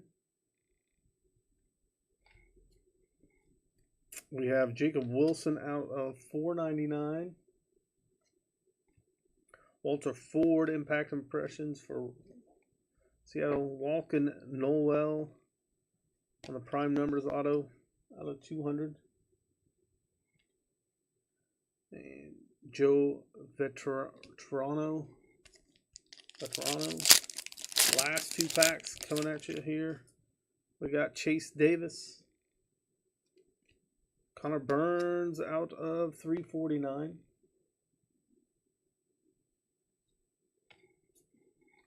We have Jacob Wilson out of 499. Walter Ford Impact Impressions for Seattle Walken Noel on the prime numbers auto out of 200. And Joe Veterano. Last 2 packs coming at you here. We got Chase Davis. Connor Burns out of 349.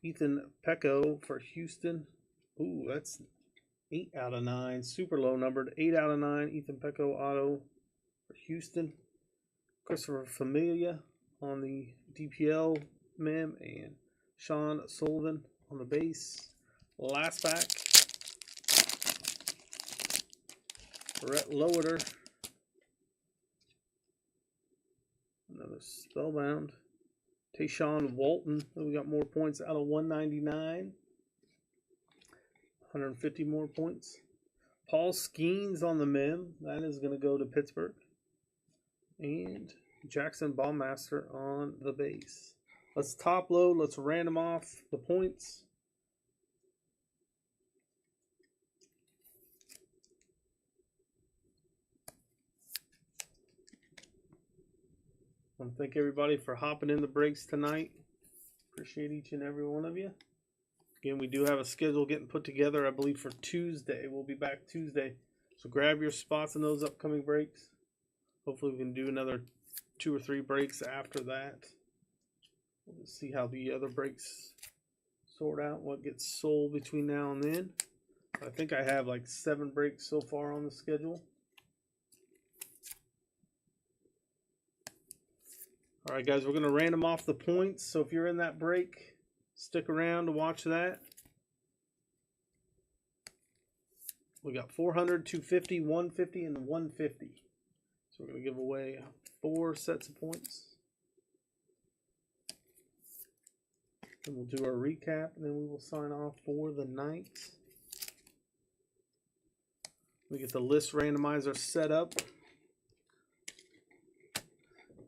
Ethan Pecco for Houston. Ooh, that's 8 out of 9. Super low numbered. 8 out of 9. Ethan Pecco auto for Houston. Christopher Familia on the DPL mem. And Sean Sullivan on the base. Last pack. Rhett Lower. Another Spellbound. Tayshawn Walton. We got more points out of 199. 150 more points. Paul Skeens on the mem. That is going to go to Pittsburgh. And Jackson Ballmaster on the base. Let's top load. Let's random off the points. I want to thank everybody for hopping in the breaks tonight. Appreciate each and every one of you. Again, we do have a schedule getting put together, I believe, for Tuesday. We'll be back Tuesday. So grab your spots in those upcoming breaks. Hopefully we can do another 2 or 3 breaks after that. We'll just see how the other breaks sort out, what gets sold between now and then. I think I have like 7 breaks so far on the schedule. All right, guys, we're going to random off the points. So if you're in that break, stick around to watch that. We got 400, 250, 150, and 150. So we're going to give away 4 sets of points. And we'll do our recap, and then we will sign off for the night. We get the list randomizer set up.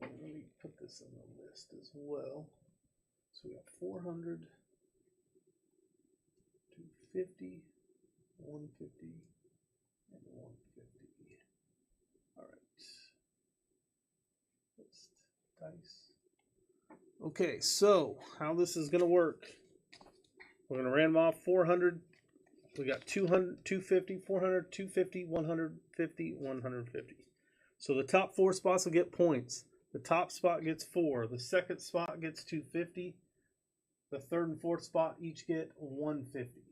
Let me put this on the list as well. So we got 400, 250, 150, and 150. All right. List, dice. Okay, so how this is going to work. We're going to random off 400. We got 200, 250, 400, 250, 150, 150. So the top 4 spots will get points. The top spot gets 4. The second spot gets 250. The third and fourth spot each get 150.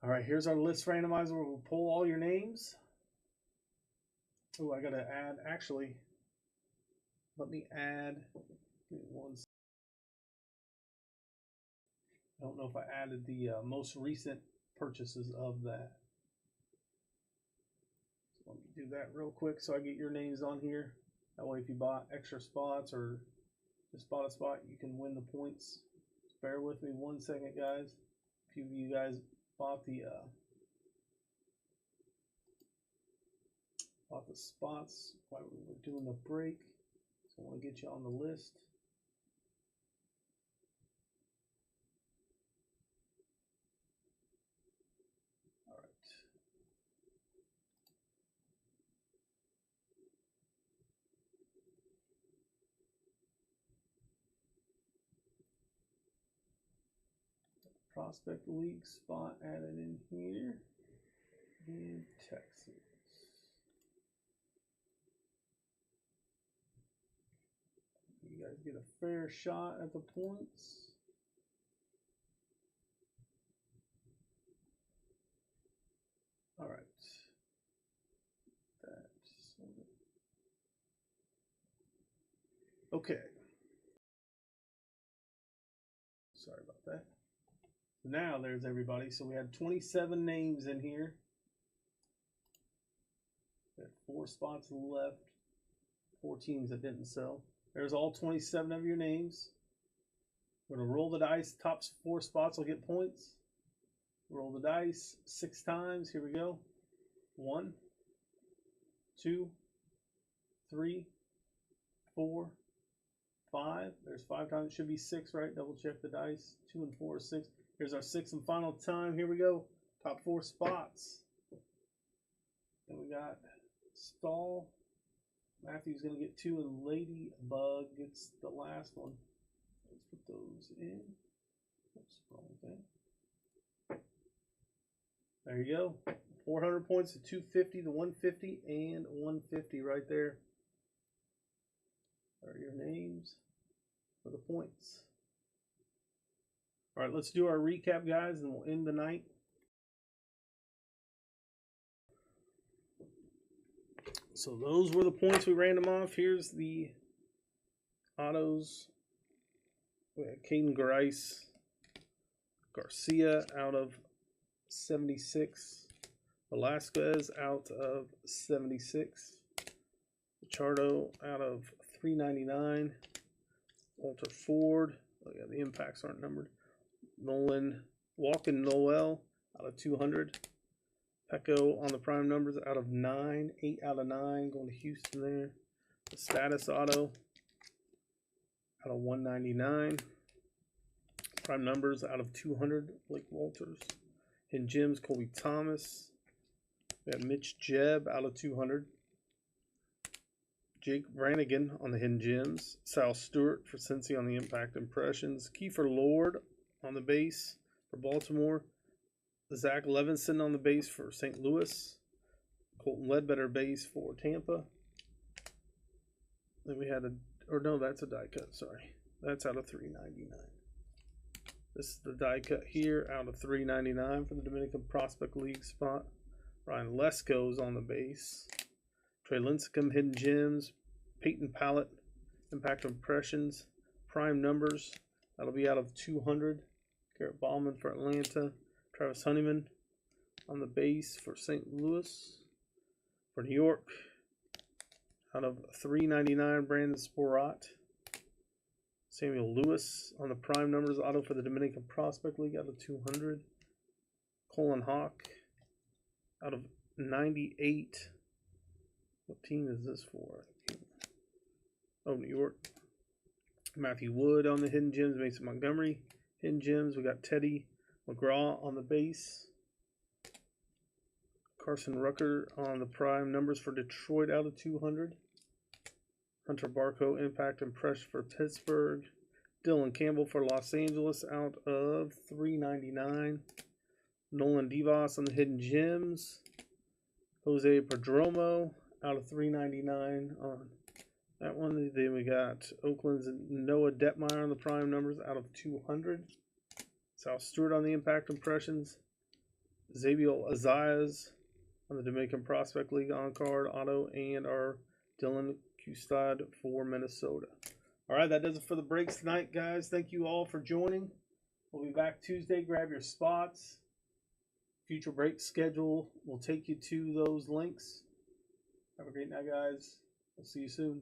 All right, here's our list randomizer. We'll pull all your names. Oh, I got to add, actually, let me add, give me one second. I don't know if I added the most recent purchases of that. So let me do that real quick so I get your names on here. That way if you bought extra spots or just bought a spot, you can win the points. Just bear with me 1 second, guys. A few of you guys bought the spots while we were doing the break. So I want to get you on the list. All right. Prospect League spot added in here. And Texas. You guys get a fair shot at the points. All right. That's okay. Sorry about that. Now there's everybody. So we had 27 names in here. We had 4 spots left. 4 teams that didn't sell. There's all 27 of your names. We're going to roll the dice. Top 4 spots will get points. Roll the dice 6 times. Here we go. 1, 2, 3, 4, 5. There's 5 times. It should be 6, right? Double check the dice. 2 and 4 is 6. Here's our 6th and final time. Here we go. Top 4 spots. And we got Stall. Matthew's going to get 2, and Ladybug gets the last one. Let's put those in. Oops, wrong thing. There you go. 400 points to 250 to 150 and 150 right there. Are your names for the points. All right, let's do our recap, guys, and we'll end the night. So those were the points we random off. Here's the autos. We had Caden Grice Garcia out of 76. Velasquez out of 76. Chardo out of 399. Walter Ford. Oh yeah, the impacts aren't numbered. Nolan Walken Noel out of 200. Pecco on the prime numbers out of 9. 8 out of 9 going to Houston there. The status auto out of 199. Prime numbers out of 200. Blake Walters. In Gems, Colby Thomas. We got Mitch Jebb out of 200. Jake Brannigan on the Hidden Gems. Sal Stewart for Cincy on the Impact Impressions. Kiefer Lord on the base for Baltimore. Zach Levinson on the base for St. Louis. Colton Ledbetter base for Tampa. Then we had that's a die cut, sorry. That's out of 399. This is the die cut here out of 399 for the Dominican Prospect League spot. Ryan Lesko's on the base. Trey Lincecum, Hidden Gems. Peyton Pallett, Impact Impressions. Prime numbers, that'll be out of 200. Garrett Ballman for Atlanta. Travis Honeyman on the base for St. Louis. For New York, out of 399, Brandon Sporat. Samuel Lewis on the prime numbers auto for the Dominican Prospect League out of 200. Colin Hawk out of 98. What team is this for? Oh, New York. Matthew Wood on the Hidden Gems. Mason Montgomery. Hidden Gems. We got Teddy McGraw on the base. Carson Rucker on the prime numbers for Detroit out of 200. Hunter Barco Impact Impression for Pittsburgh. Dylan Campbell for Los Angeles out of 399. Nolan Devos on the Hidden Gems. Jose Perdomo out of 399 on that one. Then we got Oakland's Noah Detmeyer on the prime numbers out of 200. Sal Stewart on the Impact Impressions. Xavier Azayas on the Dominican Prospect League on card auto, and our Dylan Custad for Minnesota. All right, that does it for the breaks tonight, guys. Thank you all for joining. We'll be back Tuesday. Grab your spots. Future break schedule will take you to those links. Have a great night, guys. We'll see you soon.